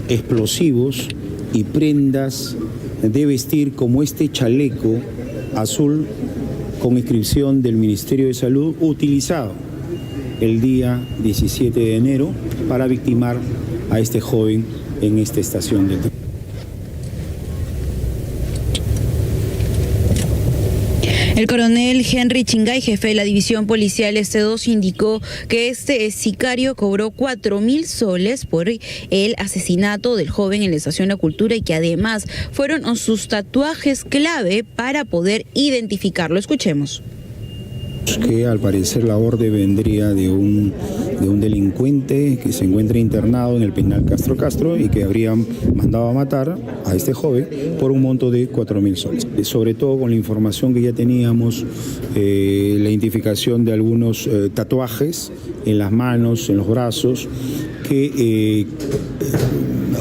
V: explosivos y prendas de vestir como este chaleco azul con inscripción del Ministerio de Salud utilizado el día 17 de enero para victimar a este joven en esta estación de tren.
N: El coronel Henry Chingay, jefe de la División Policial Este 2, indicó que este sicario cobró 4.000 soles por el asesinato del joven en la estación La Cultura y que además fueron sus tatuajes clave para poder identificarlo. Escuchemos.
V: Que al parecer la orden vendría de un delincuente que se encuentra internado en el penal Castro y que habrían mandado a matar a este joven por un monto de 4.000 soles. Sobre todo con la información que ya teníamos, la identificación de algunos tatuajes en las manos, en los brazos, que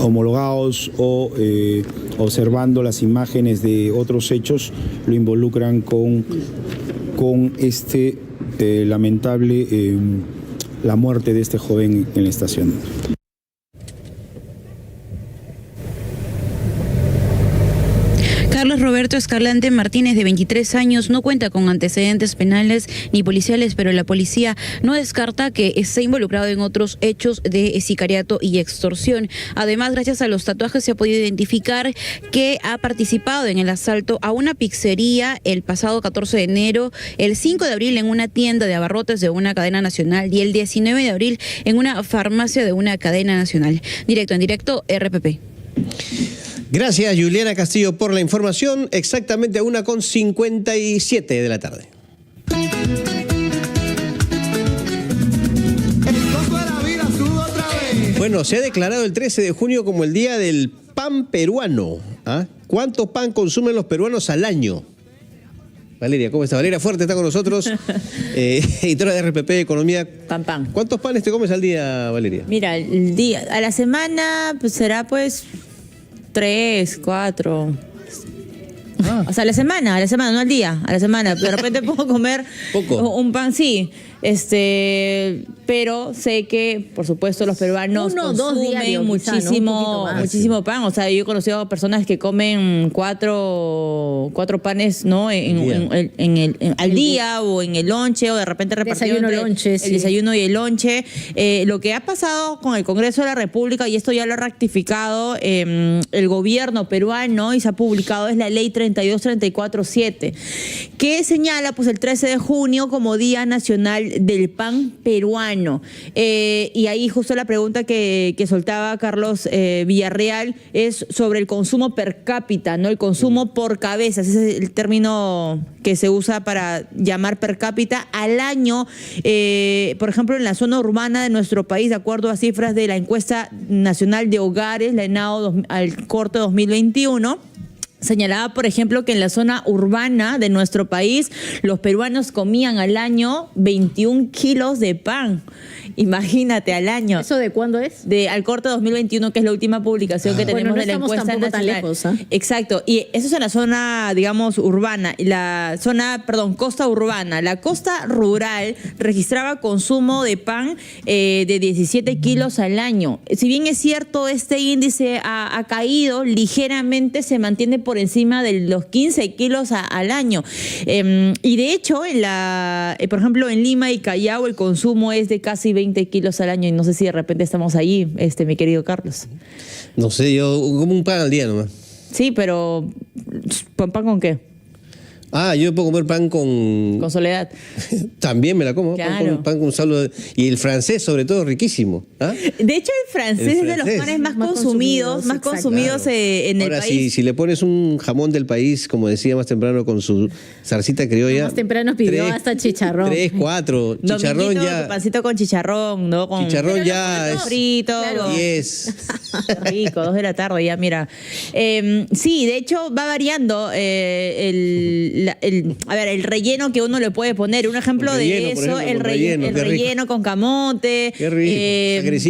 V: homologados o observando las imágenes de otros hechos lo involucran con este lamentable, la muerte de este joven en la estación.
N: Carlos Roberto Escalante Martínez, de 23 años, no cuenta con antecedentes penales ni policiales, pero la policía no descarta que esté involucrado en otros hechos de sicariato y extorsión. Además, gracias a los tatuajes se ha podido identificar que ha participado en el asalto a una pizzería el pasado 14 de enero, el 5 de abril en una tienda de abarrotes de una cadena nacional y el 19 de abril en una farmacia de una cadena nacional. Directo en directo, RPP.
B: Gracias, Juliana Castillo, por la información. Exactamente a 1:57 de la tarde. Bueno, se ha declarado el 13 de junio como el Día del Pan Peruano. ¿Ah? ¿Cuánto pan consumen los peruanos al año? Valeria, ¿cómo está? Valeria Fuerte está con nosotros, editora de RPP Economía.
W: Pan.
B: ¿Cuántos panes te comes al día, Valeria?
W: Mira, a la semana pues será 3, 4. O sea, a la semana, no al día, a la semana. De repente puedo comer un pan, sí. Pero sé que, por supuesto, los peruanos consumen muchísimo pan. O sea, yo he conocido a personas que comen 4 panes, ¿no? Al día o en el lonche, o de repente repartiendo el desayuno y el lonche. Lo que ha pasado con el Congreso de la República, y esto ya lo ha ratificado el gobierno peruano y se ha publicado, es la ley 32347, que señala pues el 13 de junio como Día Nacional del pan peruano. Y ahí justo la pregunta que soltaba Carlos Villarreal es sobre el consumo per cápita, ¿no? El consumo por cabeza, ese es el término que se usa para llamar per cápita al año. Por ejemplo, en la zona urbana de nuestro país, de acuerdo a cifras de la encuesta nacional de hogares, la ENAO al corte 2021, señalaba, por ejemplo, que en la zona urbana de nuestro país los peruanos comían al año 21 kilos de pan. Imagínate, al año.
A: ¿Eso de cuándo es?
W: Al corte 2021, que es la última publicación que tenemos de la encuesta nacional.
A: Tan lejos, ¿eh?
W: Exacto. Y eso es en la zona, digamos, urbana. Costa urbana. La costa rural registraba consumo de pan de 17 kilos al año. Si bien es cierto, este índice ha caído ligeramente, se mantiene por encima de los 15 kilos al año. Y de hecho, por ejemplo, en Lima y Callao el consumo es de casi 20 kilos al año, y no sé si de repente estamos allí, mi querido Carlos.
B: No sé, yo como un pan al día nomás.
W: Sí, pero ¿pan con qué?
B: Yo puedo comer pan con
W: Soledad.
B: También me la como,
W: claro.
B: pan con sal. Y el francés, sobre todo, riquísimo.
W: De hecho, el francés es de los panes más consumidos en el
B: país. Ahora, si le pones un jamón del país, como decía más temprano, con su zarcita criolla.
A: Más temprano pidió hasta chicharrón.
B: 3, 4, chicharrón ya.
W: Tu pancito con chicharrón, ¿no?
B: Chicharrón ya es
W: frito.
B: Claro. 10.
W: Rico, 2 de la tarde ya, mira. Sí, de hecho, va variando el relleno que uno le puede poner. Un ejemplo de eso, el relleno con camote,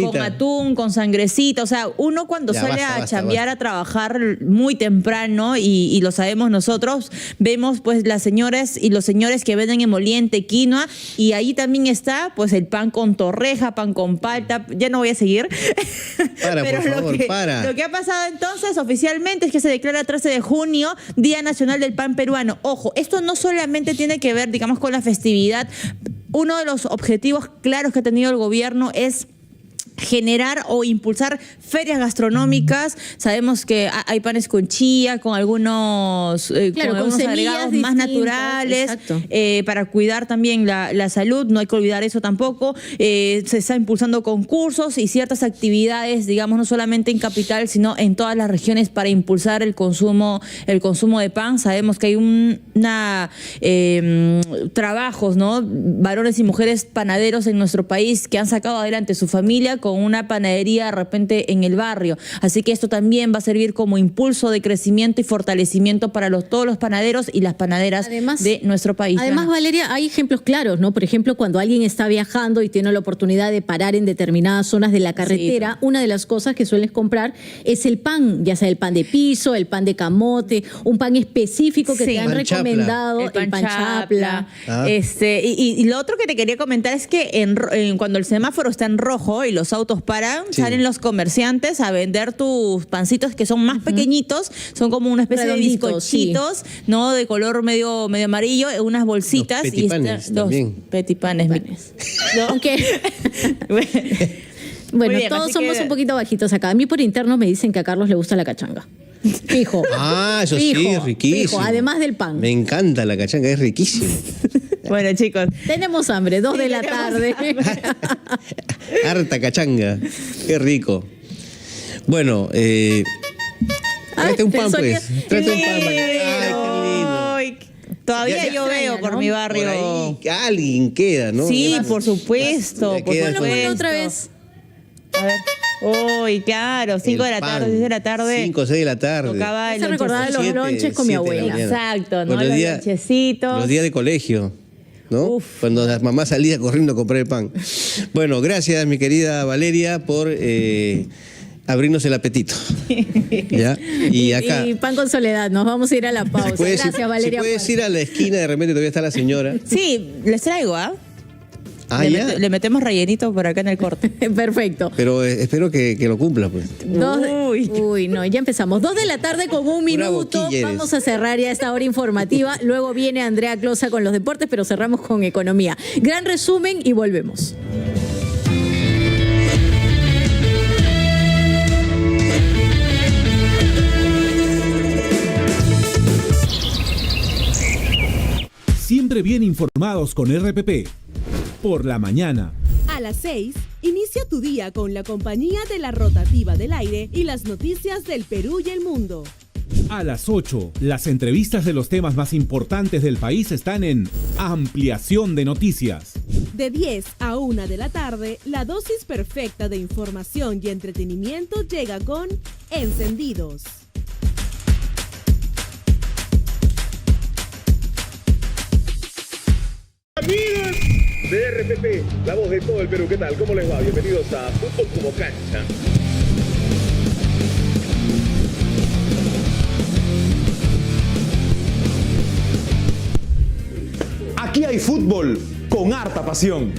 W: con atún, con sangrecita. O sea, uno cuando sale a chambear, a trabajar muy temprano, y lo sabemos nosotros, vemos pues las señoras y los señores que venden emoliente, quinoa, y ahí también está pues el pan con torreja, pan con palta. Ya no voy a seguir.
B: Pero por favor,
W: lo que ha pasado entonces oficialmente es que se declara 13 de junio Día Nacional del Pan Peruano. Ojo, esto no solamente tiene que ver, digamos, con la festividad. Uno de los objetivos claros que ha tenido el gobierno es generar o impulsar ferias gastronómicas. Sabemos que hay panes con chía, con algunos, con agregados más naturales, para cuidar también la salud. No hay que olvidar eso tampoco. Se está impulsando concursos y ciertas actividades, digamos, no solamente en capital, sino en todas las regiones, para impulsar el consumo de pan. Sabemos que hay trabajos, ¿no? Varones y mujeres panaderos en nuestro país que han sacado adelante su familia con una panadería de repente en el barrio. Así que esto también va a servir como impulso de crecimiento y fortalecimiento para todos los panaderos y las panaderas de nuestro país.
A: Además, Valeria, hay ejemplos claros, ¿no? Por ejemplo, cuando alguien está viajando y tiene la oportunidad de parar en determinadas zonas de la carretera, una de las cosas que sueles comprar es el pan, ya sea el pan de piso, el pan de camote, un pan específico que te han recomendado, el pan chapla. Y lo otro que te quería comentar es que cuando el semáforo está en rojo y los autos paran, salen los comerciantes a vender tus pancitos, que son más pequeñitos, son como una especie de bizcochitos, ¿no? De color medio amarillo, unas bolsitas.
B: Los petipanes también.
W: Petipanes.
A: ¿No? Bueno, bien, todos somos un poquito bajitos acá. A mí por interno me dicen que a Carlos le gusta la cachanga. Fijo.
B: Eso sí, es riquísimo.
A: Fijo, además del pan.
B: Me encanta la cachanga, es riquísimo.
W: Bueno, chicos.
A: Tenemos hambre, 2 de la tarde.
B: Harta cachanga. Qué rico. Bueno, tráete un pan, pues. Tráete un pan. Ay, qué lindo.
W: Todavía yo veo por mi barrio.
B: Por ahí alguien queda, ¿no?
W: Sí, por supuesto.
A: Bueno, otra vez.
W: A ver. Uy, claro, 5 de la tarde, 6 de la tarde.
B: 5, 6 de la tarde.
W: Tocaba el
A: recordar los lonches con mi abuela.
W: Exacto, ¿no? Los lonchecitos.
B: Los días de colegio, ¿no? Cuando la mamá salía corriendo a comprar el pan. Bueno, gracias, mi querida Valeria, por abrirnos el apetito. ¿Ya? Y acá.
A: Y pan con Soledad, nos vamos a ir a la pausa. Gracias, Valeria.
B: Si puedes ir a la esquina, de repente todavía está la señora.
W: Sí, les traigo, Le metemos rellenito por acá en el corte.
A: Perfecto.
B: Pero espero que lo cumpla, pues.
A: Uy, no, ya empezamos. 2 de la tarde con 1 minuto. Vamos a cerrar ya esta hora informativa. Luego viene Andrea Closa con los deportes, pero cerramos con economía. Gran resumen y volvemos.
D: Siempre bien informados con RPP. por la mañana.
E: A las 6, inicia tu día con la compañía de la Rotativa del Aire y las noticias del Perú y el mundo.
D: A las 8, las entrevistas de los temas más importantes del país están en Ampliación de Noticias.
E: De 10 a 1 de la tarde, la dosis perfecta de información y entretenimiento llega con Encendidos.
F: Amigos de RPP, la voz de todo el Perú, ¿qué tal? ¿Cómo les va? Bienvenidos a Fútbol como Cancha.
L: Aquí hay fútbol con harta pasión.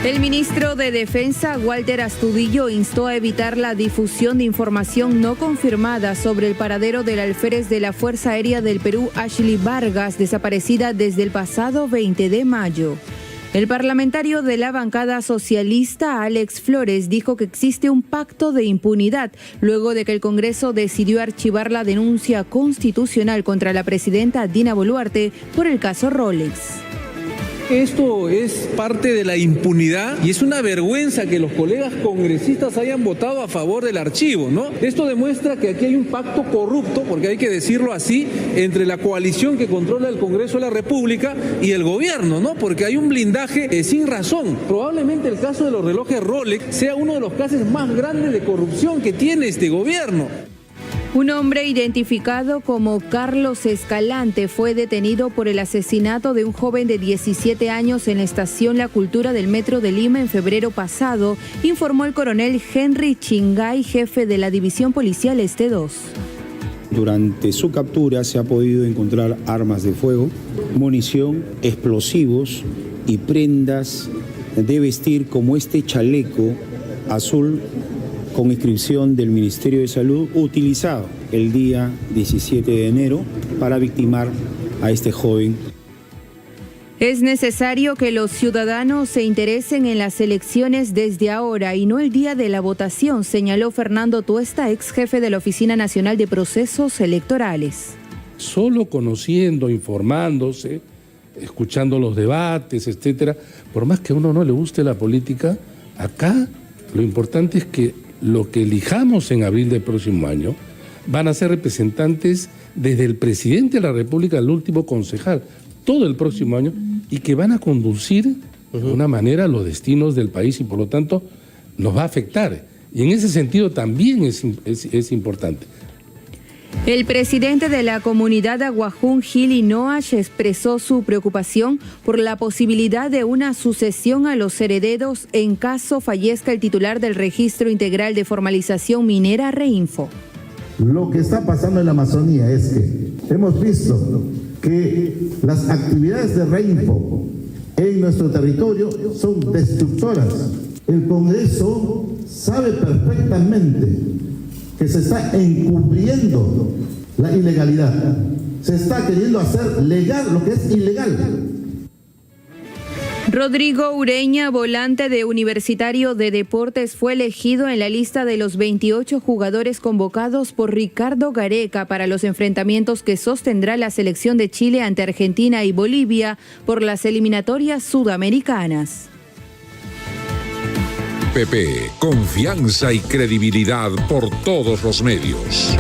C: El ministro de Defensa, Walter Astudillo, instó a evitar la difusión de información no confirmada sobre el paradero del alférez de la Fuerza Aérea del Perú, Ashley Vargas, desaparecida desde el pasado 20 de mayo. El parlamentario de la bancada socialista, Alex Flores, dijo que existe un pacto de impunidad luego de que el Congreso decidió archivar la denuncia constitucional contra la presidenta Dina Boluarte por el caso Rolex.
T: Esto es parte de la impunidad y es una vergüenza que los colegas congresistas hayan votado a favor del archivo, ¿no? Esto demuestra que aquí hay un pacto corrupto, porque hay que decirlo así, entre la coalición que controla el Congreso de la República y el gobierno, ¿no? Porque hay un blindaje sin razón. Probablemente el caso de los relojes Rolex sea uno de los casos más grandes de corrupción que tiene este gobierno.
C: Un hombre identificado como Carlos Escalante fue detenido por el asesinato de un joven de 17 años en la estación La Cultura del Metro de Lima en febrero pasado, informó el coronel Henry Chingay, jefe de la División Policial Este 2.
V: Durante su captura se ha podido encontrar armas de fuego, munición, explosivos y prendas de vestir como este chaleco azul con inscripción del Ministerio de Salud, utilizado el día 17 de enero para victimar a este joven.
C: Es necesario que los ciudadanos se interesen en las elecciones desde ahora y no el día de la votación, señaló Fernando Tuesta, ex jefe de la Oficina Nacional de Procesos Electorales.
Q: Solo conociendo, informándose, escuchando los debates, etcétera, por más que a uno no le guste la política, acá lo importante es que lo que elijamos en abril del próximo año van a ser representantes desde el presidente de la República al último concejal, todo el próximo año, y que van a conducir de una manera los destinos del país y por lo tanto nos va a afectar. Y en ese sentido también es importante.
C: El presidente de la comunidad Aguajún, Gili Noash, expresó su preocupación por la posibilidad de una sucesión a los herederos en caso fallezca el titular del Registro Integral de Formalización Minera, Reinfo.
R: Lo que está pasando en la Amazonía es que hemos visto que las actividades de Reinfo en nuestro territorio son destructoras. El Congreso sabe perfectamente que se está encubriendo la ilegalidad. Se está queriendo hacer legal lo que es ilegal.
C: Rodrigo Ureña, volante de Universitario de Deportes, fue elegido en la lista de los 28 jugadores convocados por Ricardo Gareca para los enfrentamientos que sostendrá la selección de Chile ante Argentina y Bolivia por las eliminatorias sudamericanas.
X: PP, confianza y credibilidad por todos los medios.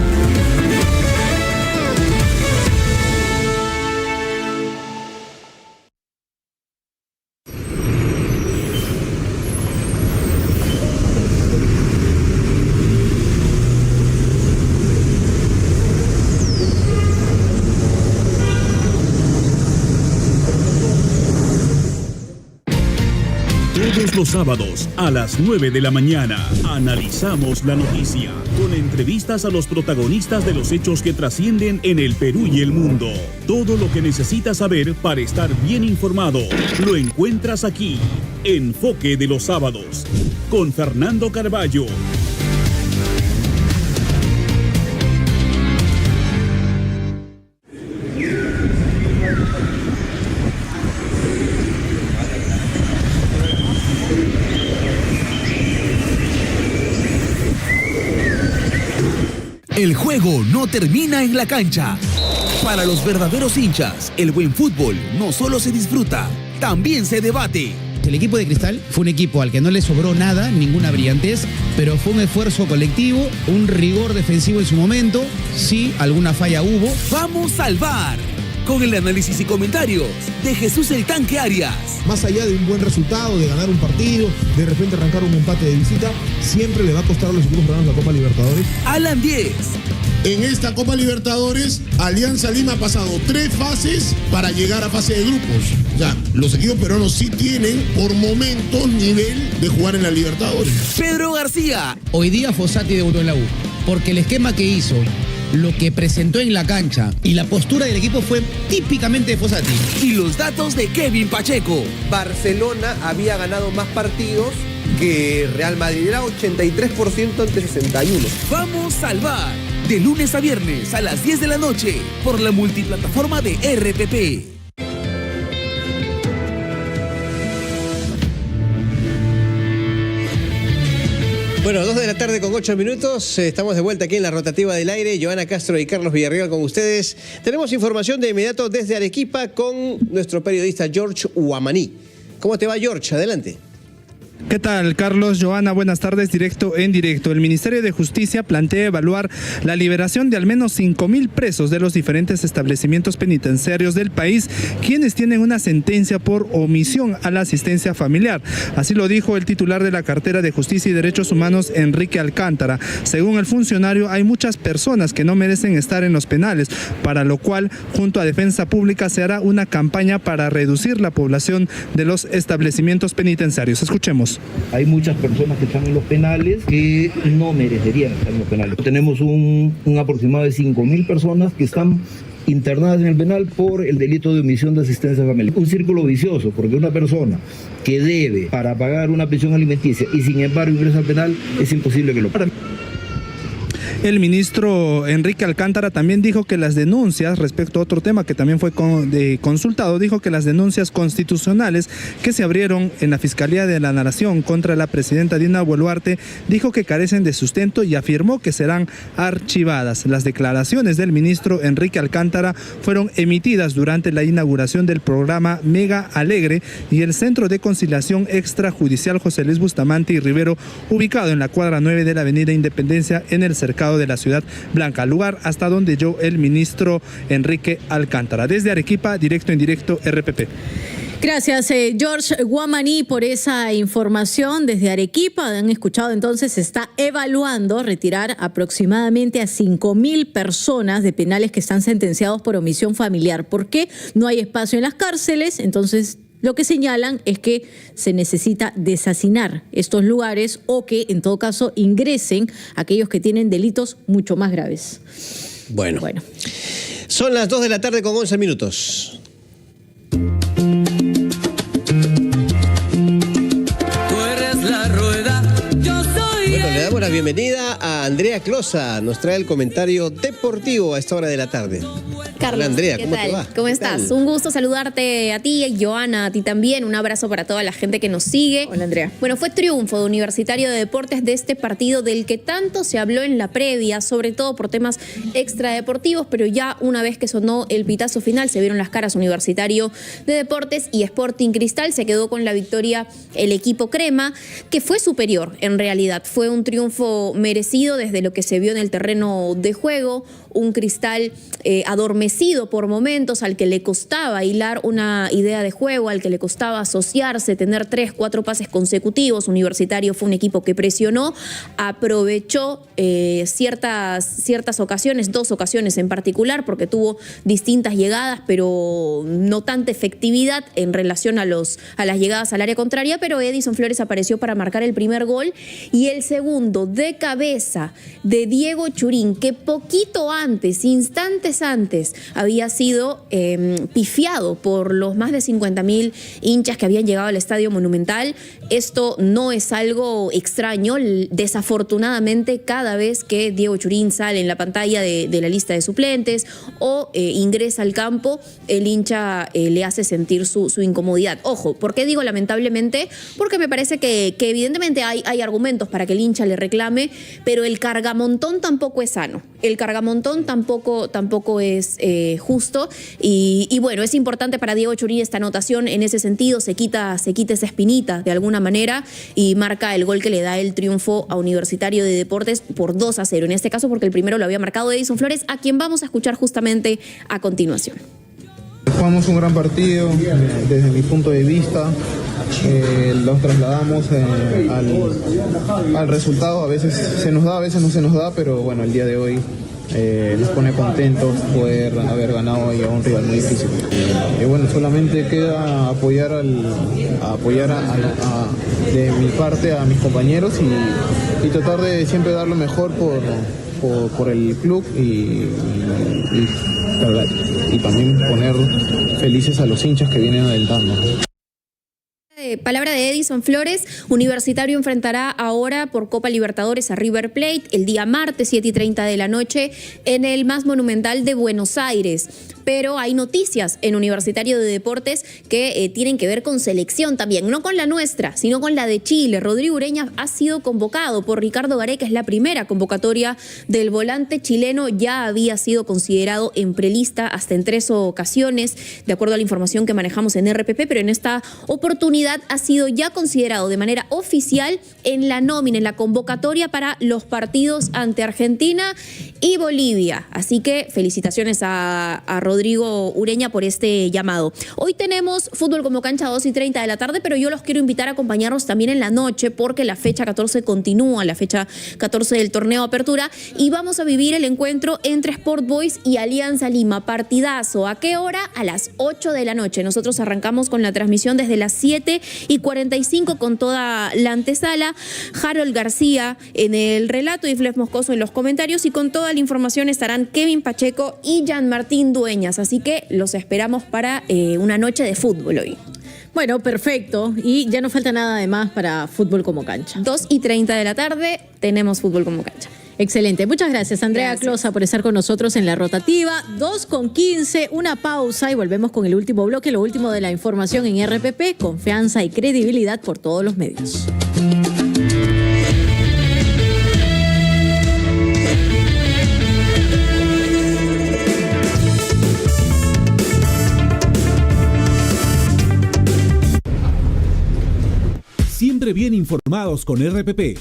M: Todos los sábados a las 9 de la mañana analizamos la noticia con entrevistas a los protagonistas de los hechos que trascienden en el Perú y el mundo. Todo lo que necesitas saber para estar bien informado lo encuentras aquí. Enfoque de los sábados con Fernando Carballo.
G: El juego no termina en la cancha. Para los verdaderos hinchas, el buen fútbol no solo se disfruta, también se debate.
H: El equipo de Cristal fue un equipo al que no le sobró nada, ninguna brillantez, pero fue un esfuerzo colectivo, un rigor defensivo en su momento. Sí, alguna falla hubo.
G: Vamos al VAR, con el análisis y comentarios de Jesús el Tanque Arias.
I: Más allá de un buen resultado, de ganar un partido, de repente arrancar un empate de visita, siempre le va a costar a los equipos peruanos la Copa Libertadores.
G: Alan 10.
J: En esta Copa Libertadores, Alianza Lima ha pasado 3 fases para llegar a fase de grupos. O sea, los equipos peruanos sí tienen, por momentos, nivel de jugar en la Libertadores.
G: Pedro García.
H: Hoy día Fossati debutó en la U, porque el esquema que hizo, lo que presentó en la cancha y la postura del equipo fue típicamente de Fossati.
G: Y los datos de Kevin Pacheco.
B: Barcelona había ganado más partidos que Real Madrid, era 83% ante 61.
G: Vamos al VAR, de lunes a viernes a las 10 de la noche, por la multiplataforma de RPP.
B: Bueno, 2 de la tarde con 8 minutos, estamos de vuelta aquí en la rotativa del aire. Joana Castro y Carlos Villarreal con ustedes. Tenemos información de inmediato desde Arequipa con nuestro periodista George Guamaní. ¿Cómo te va, George? Adelante.
K: ¿Qué tal, Carlos? Joana, buenas tardes, directo en directo. El Ministerio de Justicia plantea evaluar la liberación de al menos 5.000 presos de los diferentes establecimientos penitenciarios del país, quienes tienen una sentencia por omisión a la asistencia familiar. Así lo dijo el titular de la cartera de Justicia y Derechos Humanos, Enrique Alcántara. Según el funcionario, hay muchas personas que no merecen estar en los penales, para lo cual, junto a Defensa Pública, se hará una campaña para reducir la población de los establecimientos penitenciarios. Escuchemos.
Y: Hay muchas personas que están en los penales que no merecerían estar en los penales. Tenemos un aproximado de 5.000 personas que están internadas en el penal por el delito de omisión de asistencia familiar. Un círculo vicioso, porque una persona que debe para pagar una pensión alimenticia y sin embargo ingresa al penal, es imposible que lo pague.
K: El ministro Enrique Alcántara también dijo que las denuncias, respecto a otro tema que también fue consultado, dijo que las denuncias constitucionales que se abrieron en la Fiscalía de la Nación contra la presidenta Dina Boluarte, dijo que carecen de sustento y afirmó que serán archivadas. Las declaraciones del ministro Enrique Alcántara fueron emitidas durante la inauguración del programa Mega Alegre y el Centro de Conciliación Extrajudicial José Luis Bustamante y Rivero, ubicado en la cuadra 9 de la Avenida Independencia, en el cercado de la Ciudad Blanca, lugar hasta donde llegó el ministro Enrique Alcántara. Desde Arequipa, directo en directo, RPP.
A: Gracias, George Guamaní, por esa información desde Arequipa. Han escuchado, entonces, se está evaluando retirar aproximadamente a 5.000 personas de penales que están sentenciados por omisión familiar. ¿Por qué? No hay espacio en las cárceles, entonces lo que señalan es que se necesita deshacinar estos lugares o que, en todo caso, ingresen aquellos que tienen delitos mucho más graves.
B: Bueno. Son las 2 de la tarde con 11 minutos. Le damos la bienvenida a Andrea Closa. Nos trae el comentario deportivo a esta hora de la tarde.
Z: Carlos,
B: hola, Andrea,
Z: ¿qué
B: ¿cómo
Z: tal?
B: te va?
Z: ¿Cómo estás? Un gusto saludarte a ti, Joana, a ti también. Un abrazo para toda la gente que nos sigue.
A: Hola, Andrea.
Z: Bueno, fue triunfo de Universitario de Deportes de este partido del que tanto se habló en la previa, sobre todo por temas extradeportivos, pero ya una vez que sonó el pitazo final, se vieron las caras Universitario de Deportes y Sporting Cristal. Se quedó con la victoria el equipo crema, que fue superior en realidad. Fue un triunfo merecido desde lo que se vio en el terreno de juego. Un Cristal adormecido por momentos, al que le costaba hilar una idea de juego, al que le costaba asociarse, tener 3, 4 pases consecutivos. Universitario fue un equipo que presionó, aprovechó ciertas ocasiones, 2 ocasiones en particular, porque tuvo distintas llegadas, pero no tanta efectividad en relación a las llegadas al área contraria, pero Edison Flores apareció para marcar el primer gol y el segundo de cabeza de Diego Churín, que poquito antes, instantes antes, había sido pifiado por los más de 50.000 hinchas que habían llegado al Estadio Monumental. Esto no es algo extraño. Desafortunadamente, cada vez que Diego Churín sale en la pantalla de la lista de suplentes o ingresa al campo, el hincha le hace sentir su incomodidad. Ojo, ¿por qué digo lamentablemente? Porque me parece que evidentemente hay argumentos para que el hincha le reclame, pero el cargamontón tampoco es sano. El cargamontón tampoco es justo y bueno, es importante para Diego Churín esta anotación en ese sentido, se quita esa espinita de alguna manera y marca el gol que le da el triunfo a Universitario de Deportes por 2-0, en este caso porque el primero lo había marcado Edison Flores, a quien vamos a escuchar justamente a continuación.
N: Jugamos un gran partido, desde mi punto de vista, los trasladamos al resultado, a veces se nos da, a veces no se nos da, pero bueno, el día de hoy nos pone contentos poder haber ganado hoy a un rival muy difícil. Y bueno, solamente queda apoyar de mi parte a mis compañeros y tratar de siempre dar lo mejor por el club y también poner felices a los hinchas que vienen alentando.
Z: Palabra de Edison Flores. Universitario enfrentará ahora por Copa Libertadores a River Plate el día martes 7:30 de la noche en el más monumental de Buenos Aires. Pero hay noticias en Universitario de Deportes que tienen que ver con selección también, no con la nuestra, sino con la de Chile. Rodrigo Ureña ha sido convocado por Ricardo Gareca, es la primera convocatoria del volante chileno, ya había sido considerado en prelista hasta en 3 ocasiones, de acuerdo a la información que manejamos en RPP, pero en esta oportunidad ha sido ya considerado de manera oficial en la nómina, en la convocatoria para los partidos ante Argentina y Bolivia. Así que felicitaciones a Rodrigo Ureña por este llamado. Hoy tenemos fútbol como cancha a 2:30 de la tarde, pero yo los quiero invitar a acompañarnos también en la noche porque la fecha 14 continúa, la fecha 14 del torneo Apertura, y vamos a vivir el encuentro entre Sport Boys y Alianza Lima. Partidazo. ¿A qué hora? A las 8 de la noche. Nosotros arrancamos con la transmisión desde las 7:45 con toda la antesala. Harold García en el relato y Fles Moscoso en los comentarios, y con toda la información estarán Kevin Pacheco y Jean Martín Dueñas. Así que los esperamos para una noche de fútbol hoy.
A: Bueno, perfecto. Y ya no falta nada de más para fútbol como cancha.
Z: 2:30 de la tarde tenemos fútbol como cancha.
A: Excelente. Muchas gracias, Andrea Closa, por estar con nosotros en la rotativa. 2:15, una pausa y volvemos con el último bloque, lo último de la información en RPP, confianza y credibilidad por todos los medios.
D: Siempre bien informados con RPP.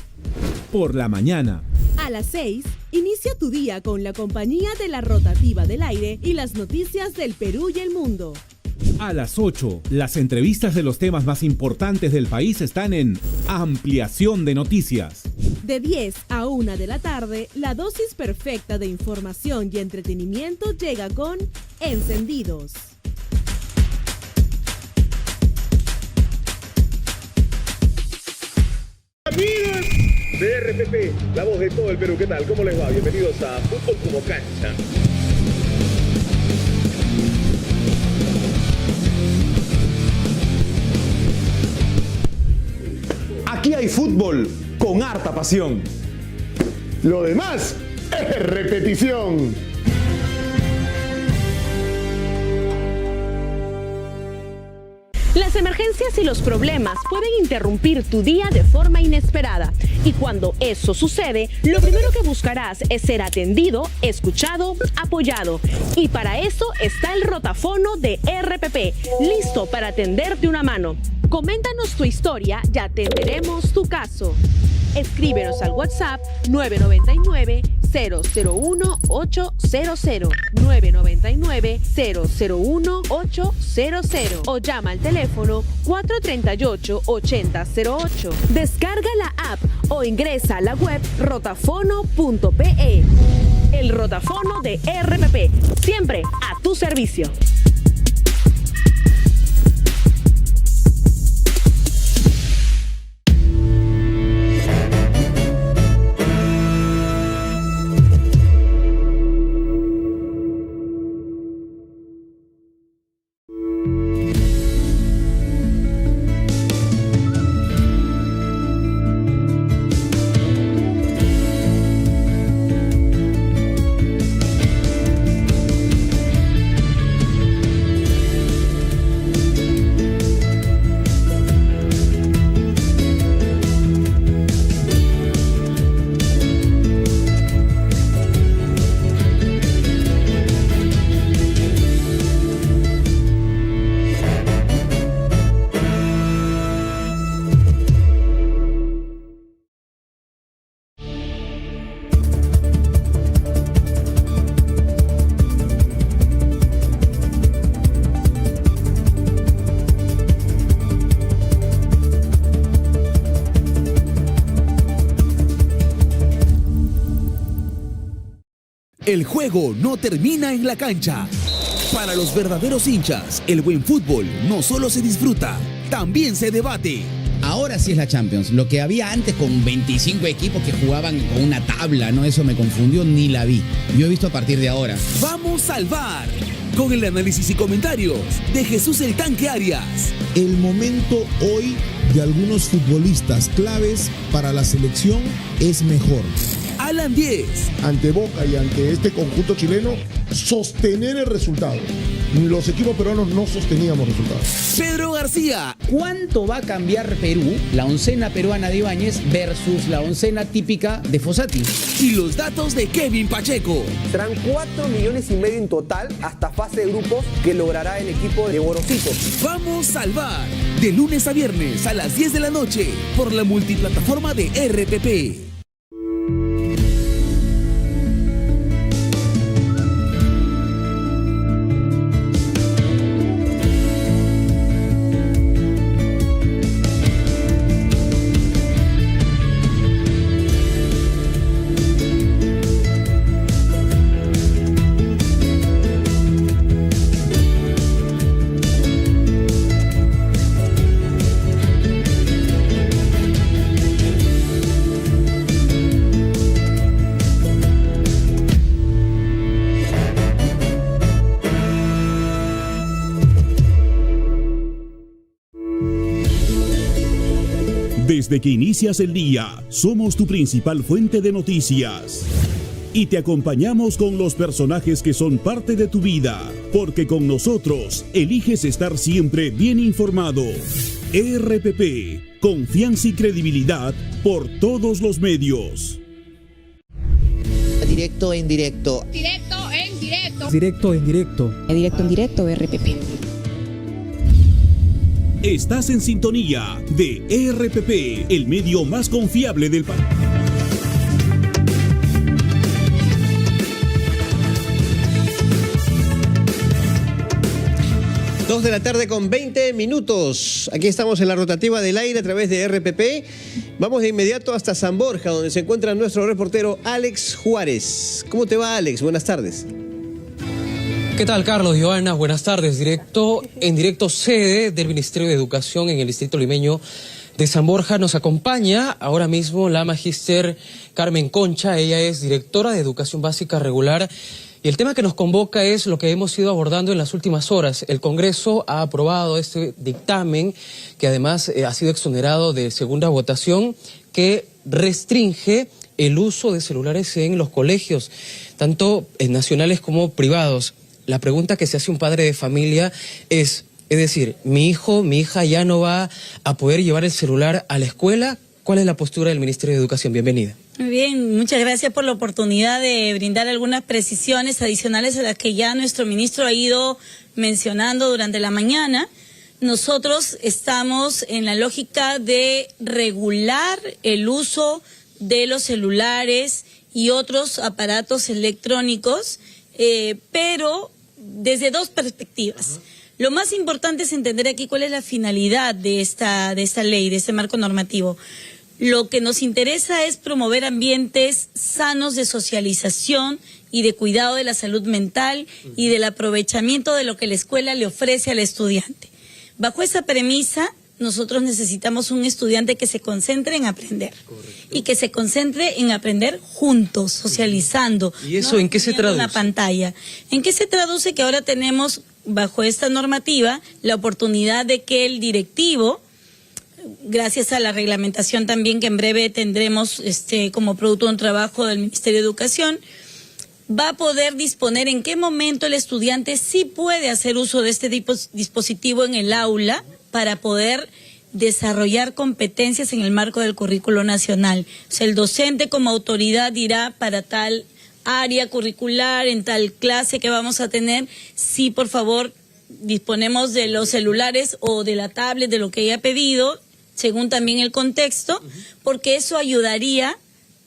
D: Por la mañana.
O: A las 6, inicia tu día con la compañía de la rotativa del aire y las noticias del Perú y el mundo.
D: A las 8, las entrevistas de los temas más importantes del país están en Ampliación de Noticias.
O: De 10 a 1 de la tarde, la dosis perfecta de información y entretenimiento llega con Encendidos.
F: Amigos de RPP, la voz de todo el Perú, ¿qué tal? ¿Cómo les va? Bienvenidos a Fútbol como Cancha.
L: Aquí hay fútbol con harta pasión.
J: Lo demás es repetición.
E: Las emergencias y los problemas pueden interrumpir tu día de forma inesperada. Y cuando eso sucede, lo primero que buscarás es ser atendido, escuchado, apoyado. Y para eso está el rotafono de RPP, listo para atenderte una mano. Coméntanos tu historia y atenderemos tu caso. Escríbenos al WhatsApp 999-001-800, 999-001-800 o llama al teléfono 438-8008. Descarga la app o ingresa a la web rotafono.pe. El rotafono de RPP, siempre a tu servicio.
G: El juego no termina en la cancha. Para los verdaderos hinchas, el buen fútbol no solo se disfruta, también se debate.
H: Ahora sí es la Champions. Lo que había antes con 25 equipos que jugaban con una tabla, ¿no? Eso me confundió, ni la vi. Yo he visto a partir de ahora.
G: Vamos al VAR, con el análisis y comentarios de Jesús el Tanque Arias.
I: El momento hoy de algunos futbolistas claves para la selección es mejor.
G: Alan 10.
J: Ante Boca y ante este conjunto chileno, sostener el resultado. Los equipos peruanos no sosteníamos resultados.
G: Pedro García.
H: ¿Cuánto va a cambiar Perú, la oncena peruana de Ibáñez, versus la oncena típica de Fossati?
G: Y los datos de Kevin Pacheco.
P: Serán 4,5 millones en total hasta fase de grupos que logrará el equipo de Gorosito.
G: Vamos al VAR, de lunes a viernes a las 10 de la noche, por la multiplataforma de RPP.
M: Desde que inicias el día, somos tu principal fuente de noticias. Y te acompañamos con los personajes que son parte de tu vida, porque con nosotros eliges estar siempre bien informado. RPP, confianza y credibilidad por todos los medios.
S: Directo en directo.
T: Directo en directo.
K: Directo en directo.
T: Directo en directo, RPP.
M: Estás en sintonía de RPP, el medio más confiable del país.
B: Dos de la tarde con 20 minutos. Aquí estamos en la rotativa del aire a través de RPP. Vamos de inmediato hasta San Borja, donde se encuentra nuestro reportero Alex Juárez. ¿Cómo te va, Alex? Buenas tardes.
U: ¿Qué tal, Carlos, Joana? Buenas tardes. En directo sede del Ministerio de Educación en el distrito limeño de San Borja. Nos acompaña ahora mismo la magíster Carmen Concha. Ella es directora de Educación Básica Regular. Y el tema que nos convoca es lo que hemos ido abordando en las últimas horas. El Congreso ha aprobado este dictamen, que además ha sido exonerado de segunda votación, que restringe el uso de celulares en los colegios, tanto nacionales como privados. La pregunta que se hace un padre de familia es decir, mi hijo, mi hija ya no va a poder llevar el celular a la escuela. ¿Cuál es la postura del Ministerio de Educación? Bienvenida.
V: Muy bien, muchas gracias por la oportunidad de brindar algunas precisiones adicionales a las que ya nuestro ministro ha ido mencionando durante la mañana. Nosotros estamos en la lógica de regular el uso de los celulares y otros aparatos electrónicos, pero desde dos perspectivas. Lo más importante es entender aquí cuál es la finalidad de esta ley, de este marco normativo. Lo que nos interesa es promover ambientes sanos de socialización y de cuidado de la salud mental y del aprovechamiento de lo que la escuela le ofrece al estudiante. Bajo esa premisa, nosotros necesitamos un estudiante que se concentre en aprender. Correcto. Y que se concentre en aprender juntos, socializando.
U: ¿Y eso en qué se traduce?
V: Una pantalla. ¿En qué se traduce? Que ahora tenemos, bajo esta normativa, la oportunidad de que el directivo, gracias a la reglamentación también que en breve tendremos como producto de un trabajo del Ministerio de Educación, va a poder disponer en qué momento el estudiante sí puede hacer uso de este dispositivo en el aula para poder desarrollar competencias en el marco del currículo nacional. O sea, el docente como autoridad dirá para tal área curricular, en tal clase que vamos a tener, sí, por favor, disponemos de los celulares o de la tablet, de lo que haya pedido, según también el contexto, porque eso ayudaría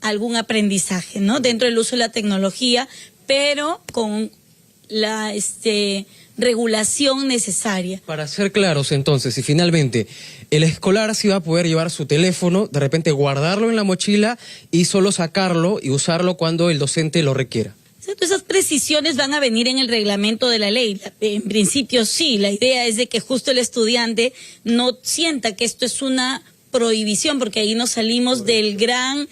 V: a algún aprendizaje, ¿no? Dentro del uso de la tecnología, pero con la regulación necesaria.
U: Para ser claros entonces, y finalmente, el escolar sí va a poder llevar su teléfono, de repente guardarlo en la mochila y solo sacarlo y usarlo cuando el docente lo requiera.
V: Todas esas precisiones van a venir en el reglamento de la ley. En principio sí, la idea es de que justo el estudiante no sienta que esto es una prohibición, porque ahí nos salimos del gran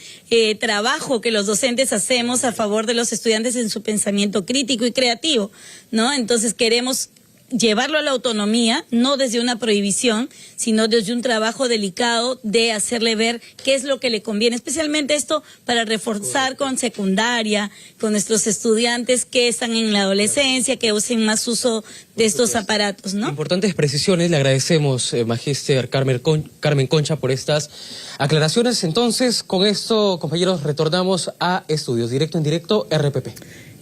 V: trabajo que los docentes hacemos a favor de los estudiantes en su pensamiento crítico y creativo, ¿no? Entonces queremos llevarlo a la autonomía, no desde una prohibición, sino desde un trabajo delicado de hacerle ver qué es lo que le conviene, especialmente esto para reforzar con secundaria, con nuestros estudiantes que están en la adolescencia, que usen más uso de estos aparatos, ¿no?
U: Importantes precisiones, le agradecemos, Magíster Carmen Concha, por estas aclaraciones. Entonces, con esto, compañeros, retornamos a Estudios Directo en Directo RPP.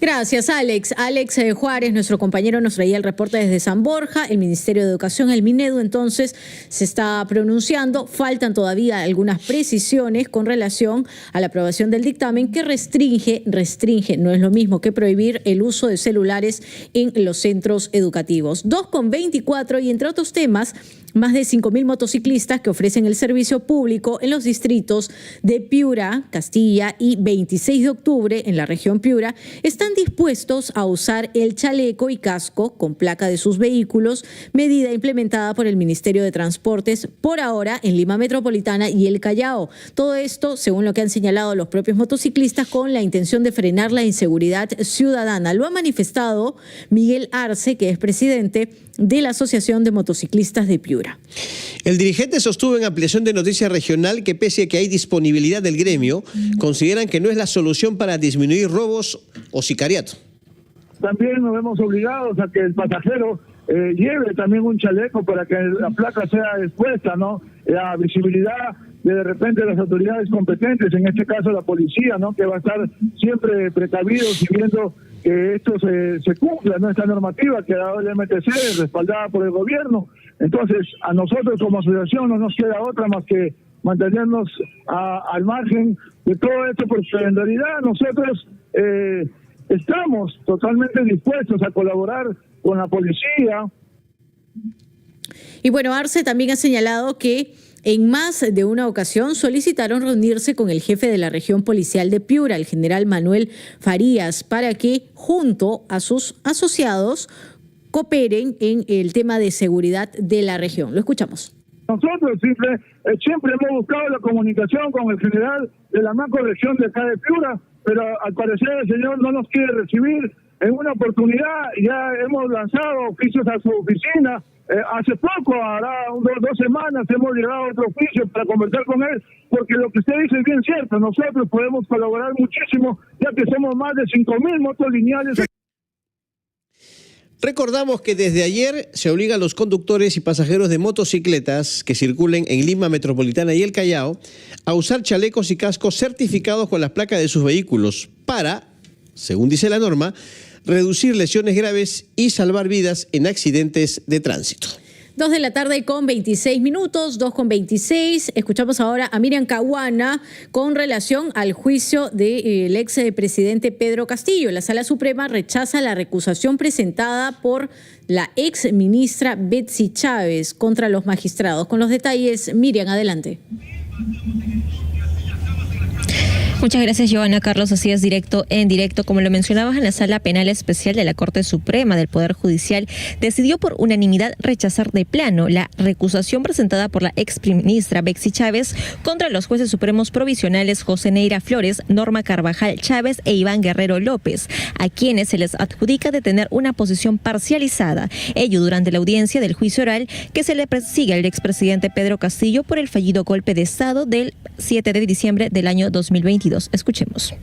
A: Gracias, Alex. Alex Juárez, nuestro compañero, nos traía el reporte desde San Borja. El Ministerio de Educación, el Minedu, entonces se está pronunciando. Faltan todavía algunas precisiones con relación a la aprobación del dictamen que restringe, no es lo mismo que prohibir el uso de celulares en los centros educativos. 2:24 y entre otros temas, más de 5.000 motociclistas que ofrecen el servicio público en los distritos de Piura, Castilla y 26 de octubre en la región Piura están dispuestos a usar el chaleco y casco con placa de sus vehículos, medida implementada por el Ministerio de Transportes por ahora en Lima Metropolitana y el Callao. Todo esto, según lo que han señalado los propios motociclistas, con la intención de frenar la inseguridad ciudadana. Lo ha manifestado Miguel Arce, que es presidente de la Asociación de Motociclistas de Piura.
B: El dirigente sostuvo en ampliación de Noticia Regional que pese a que hay disponibilidad del gremio, consideran que no es la solución para disminuir robos o sicariato.
C: También nos vemos obligados a que el pasajero lleve también un chaleco para que la placa sea expuesta, ¿no? La visibilidad de repente las autoridades competentes, en este caso la policía, ¿no? Que va a estar siempre precavidos y viendo que esto se cumpla, ¿no? Esta normativa que ha dado el MTC, respaldada por el gobierno. Entonces, a nosotros como asociación no nos queda otra más que mantenernos al margen de todo esto, porque en realidad nosotros estamos totalmente dispuestos a colaborar con la policía.
A: Y bueno, Arce también ha señalado que en más de una ocasión solicitaron reunirse con el jefe de la región policial de Piura, el general Manuel Farías, para que junto a sus asociados cooperen en el tema de seguridad de la región. Lo escuchamos.
C: Nosotros siempre hemos buscado la comunicación con el general de la macrorregión de acá de Piura, pero al parecer el señor no nos quiere recibir. En una oportunidad ya hemos lanzado oficios a su oficina. Hace poco, hará 2 semanas, hemos llegado a otro oficio para conversar con él, porque lo que usted dice es bien cierto. Nosotros podemos colaborar muchísimo, ya que somos más de 5.000 motos lineales.
B: Recordamos que desde ayer se obliga a los conductores y pasajeros de motocicletas que circulen en Lima Metropolitana y el Callao a usar chalecos y cascos certificados con las placas de sus vehículos para, según dice la norma, reducir lesiones graves y salvar vidas en accidentes de tránsito.
A: 2:26 p.m, 2:26. Escuchamos ahora a Miriam Caguana con relación al juicio del expresidente Pedro Castillo. La Sala Suprema rechaza la recusación presentada por la ex ministra Betsy Chávez contra los magistrados. Con los detalles, Miriam, adelante.
Q: Muchas gracias, Joana. Carlos, así es, directo en directo. Como lo mencionabas, en la Sala Penal Especial de la Corte Suprema del Poder Judicial decidió por unanimidad rechazar de plano la recusación presentada por la exministra Betsy Chávez contra los jueces supremos provisionales José Neira Flores, Norma Carvajal Chávez e Iván Guerrero López, a quienes se les adjudica de tener una posición parcializada. Ello durante la audiencia del juicio oral que se le persigue al expresidente Pedro Castillo por el fallido golpe de Estado del 7 de diciembre del año 2022. Escuchemos.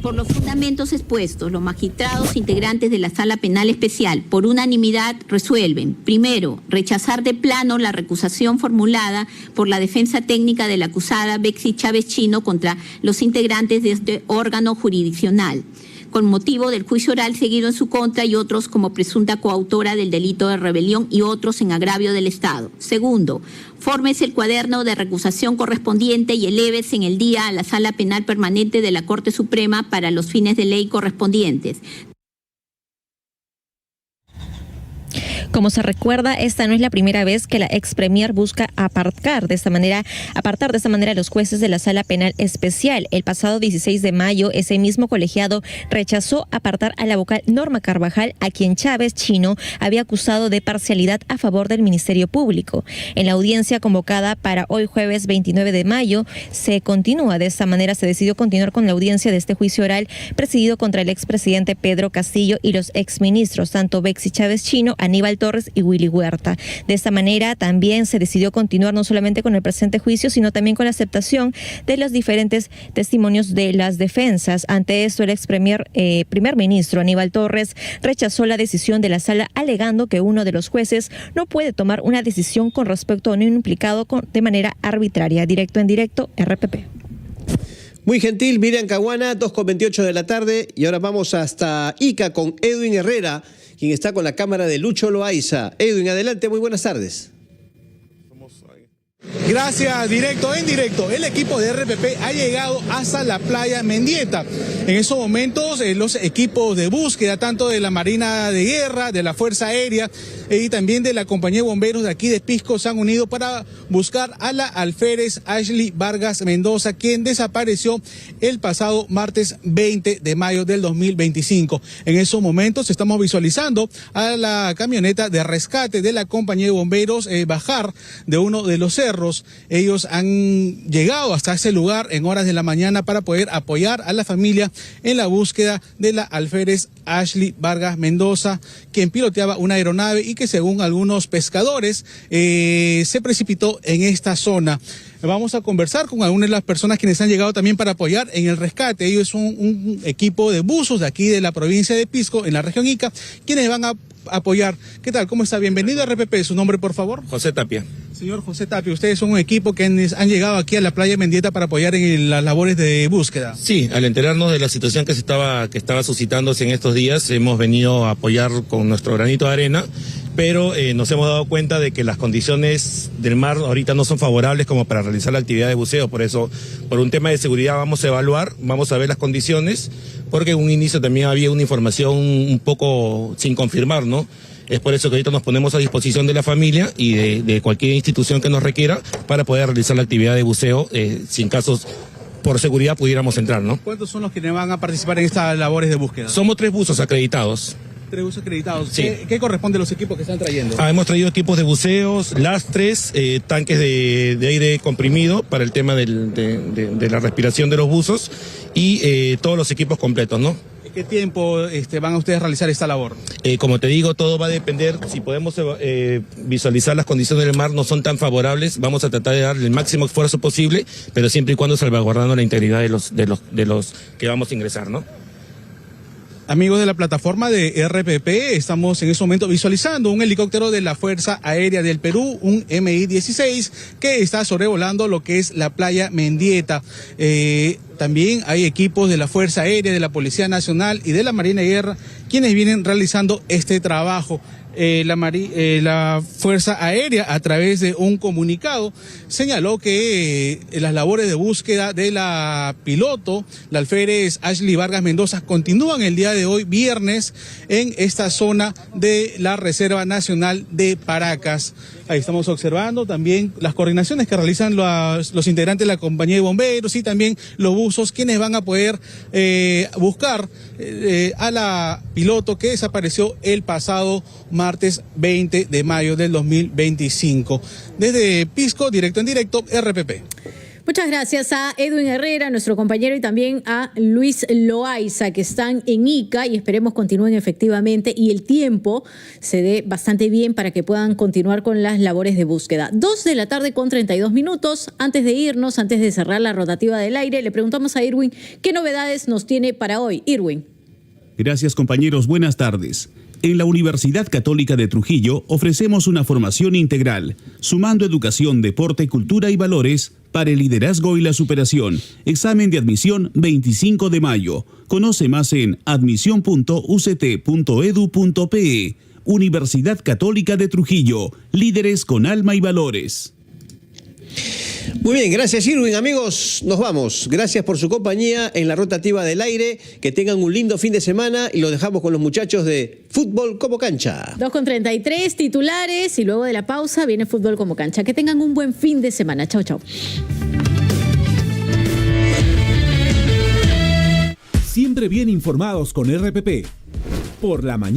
R: Por los fundamentos expuestos, los magistrados integrantes de la Sala Penal Especial, por unanimidad, resuelven, primero, rechazar de plano la recusación formulada por la defensa técnica de la acusada Betsy Chávez Chino contra los integrantes de este órgano jurisdiccional, con motivo del juicio oral seguido en su contra y otros como presunta coautora del delito de rebelión y otros en agravio del Estado. Segundo, fórmese el cuaderno de recusación correspondiente y elévese en el día a la Sala Penal Permanente de la Corte Suprema para los fines de ley correspondientes.
Q: Como se recuerda, esta no es la primera vez que la ex premier busca apartar de esta manera a los jueces de la Sala Penal Especial. El pasado 16 de mayo, ese mismo colegiado rechazó apartar a la vocal Norma Carvajal, a quien Chávez Chino había acusado de parcialidad a favor del Ministerio Público. En la audiencia convocada para hoy jueves 29 de mayo, se decidió continuar con la audiencia de este juicio oral presidido contra el expresidente Pedro Castillo y los exministros, tanto Bexy Chávez Chino, Aníbal Torres y Willy Huerta. De esta manera también se decidió continuar no solamente con el presente juicio, sino también con la aceptación de los diferentes testimonios de las defensas. Ante esto, el primer ministro Aníbal Torres rechazó la decisión de la sala, alegando que uno de los jueces no puede tomar una decisión con respecto a un implicado de manera arbitraria. Directo en directo, RPP.
B: Muy gentil, Miriam Caguana, 2:28 de la tarde, y ahora vamos hasta Ica con Edwin Herrera, quien está con la cámara de Lucho Loaiza. Edwin, adelante, muy buenas tardes.
N: Gracias, directo en directo. El equipo de RPP ha llegado hasta la playa Mendieta. En esos momentos, los equipos de búsqueda, tanto de la Marina de Guerra, de la Fuerza Aérea y también de la Compañía de Bomberos de aquí de Pisco, se han unido para buscar a la alférez Ashley Vargas Mendoza, quien desapareció el pasado martes 20 de mayo del 2025. En esos momentos estamos visualizando a la camioneta de rescate de la Compañía de Bomberos bajar de uno de los cerros. Ellos han llegado hasta ese lugar en horas de la mañana para poder apoyar a la familia en la búsqueda de la alférez Ashley Vargas Mendoza, quien piloteaba una aeronave y que según algunos pescadores se precipitó en esta zona. Vamos a conversar con algunas de las personas quienes han llegado también para apoyar en el rescate. Ellos son un equipo de buzos de aquí de la provincia de Pisco, en la región Ica, quienes van a apoyar. ¿Qué tal? ¿Cómo está? Bienvenido a RPP. ¿Su nombre, por favor?
S: José Tapia.
N: Señor José Tapia, ustedes son un equipo que han llegado aquí a la playa Mendieta para apoyar en las labores de búsqueda.
S: Sí, al enterarnos de la situación que estaba suscitándose en estos días, hemos venido a apoyar con nuestro granito de arena, pero nos hemos dado cuenta de que las condiciones del mar ahorita no son favorables como para realizar la actividad de buceo. Por eso, por un tema de seguridad, vamos a evaluar, vamos a ver las condiciones, porque en un inicio también había una información un poco sin confirmar, ¿no? Es por eso que ahorita nos ponemos a disposición de la familia y de cualquier institución que nos requiera para poder realizar la actividad de buceo, si en casos por seguridad pudiéramos entrar, ¿no?
N: ¿Cuántos son los que van a participar en estas labores de búsqueda?
S: Somos 3 buzos acreditados.
N: 3 buzos acreditados.
S: Sí.
N: ¿Qué corresponde a los equipos que están trayendo?
S: Hemos traído equipos de buceos, lastres, tanques de aire comprimido para el tema de la respiración de los buzos y todos los equipos completos, ¿no?
N: ¿Qué tiempo van a ustedes a realizar esta labor?
S: Como te digo, todo va a depender. Si podemos visualizar las condiciones del mar no son tan favorables, vamos a tratar de darle el máximo esfuerzo posible, pero siempre y cuando salvaguardando la integridad de los que vamos a ingresar, ¿no?
N: Amigos de la plataforma de RPP, estamos en este momento visualizando un helicóptero de la Fuerza Aérea del Perú, un Mi-16, que está sobrevolando lo que es la playa Mendieta. También hay equipos de la Fuerza Aérea, de la Policía Nacional y de la Marina de Guerra quienes vienen realizando este trabajo. La Fuerza Aérea, a través de un comunicado, señaló que las labores de búsqueda de la piloto, la alférez Ashley Vargas Mendoza, continúan el día de hoy, viernes, en esta zona de la Reserva Nacional de Paracas. Ahí estamos observando también las coordinaciones que realizan los integrantes de la Compañía de Bomberos y también los buzos, quienes van a poder buscar a la piloto que desapareció el pasado martes 20 de mayo del 2025. Desde Pisco, directo en directo, RPP.
A: Muchas gracias a Edwin Herrera, nuestro compañero, y también a Luis Loaiza, que están en Ica, y esperemos continúen efectivamente y el tiempo se dé bastante bien para que puedan continuar con las labores de búsqueda. 2:32 p.m. Antes de irnos, antes de cerrar la rotativa del aire, le preguntamos a Irwin qué novedades nos tiene para hoy. Irwin.
M: Gracias, compañeros. Buenas tardes. En la Universidad Católica de Trujillo ofrecemos una formación integral, sumando educación, deporte, cultura y valores para el liderazgo y la superación. Examen de admisión 25 de mayo. Conoce más en admisión.uct.edu.pe. Universidad Católica de Trujillo. Líderes con alma y valores.
B: Muy bien, gracias Irwin. Amigos, nos vamos. Gracias por su compañía en la rotativa del aire. Que tengan un lindo fin de semana y los dejamos con los muchachos de Fútbol como Cancha.
A: 2:33 titulares y luego de la pausa viene Fútbol como Cancha. Que tengan un buen fin de semana. Chau, chau.
M: Siempre bien informados con RPP. Por la mañana.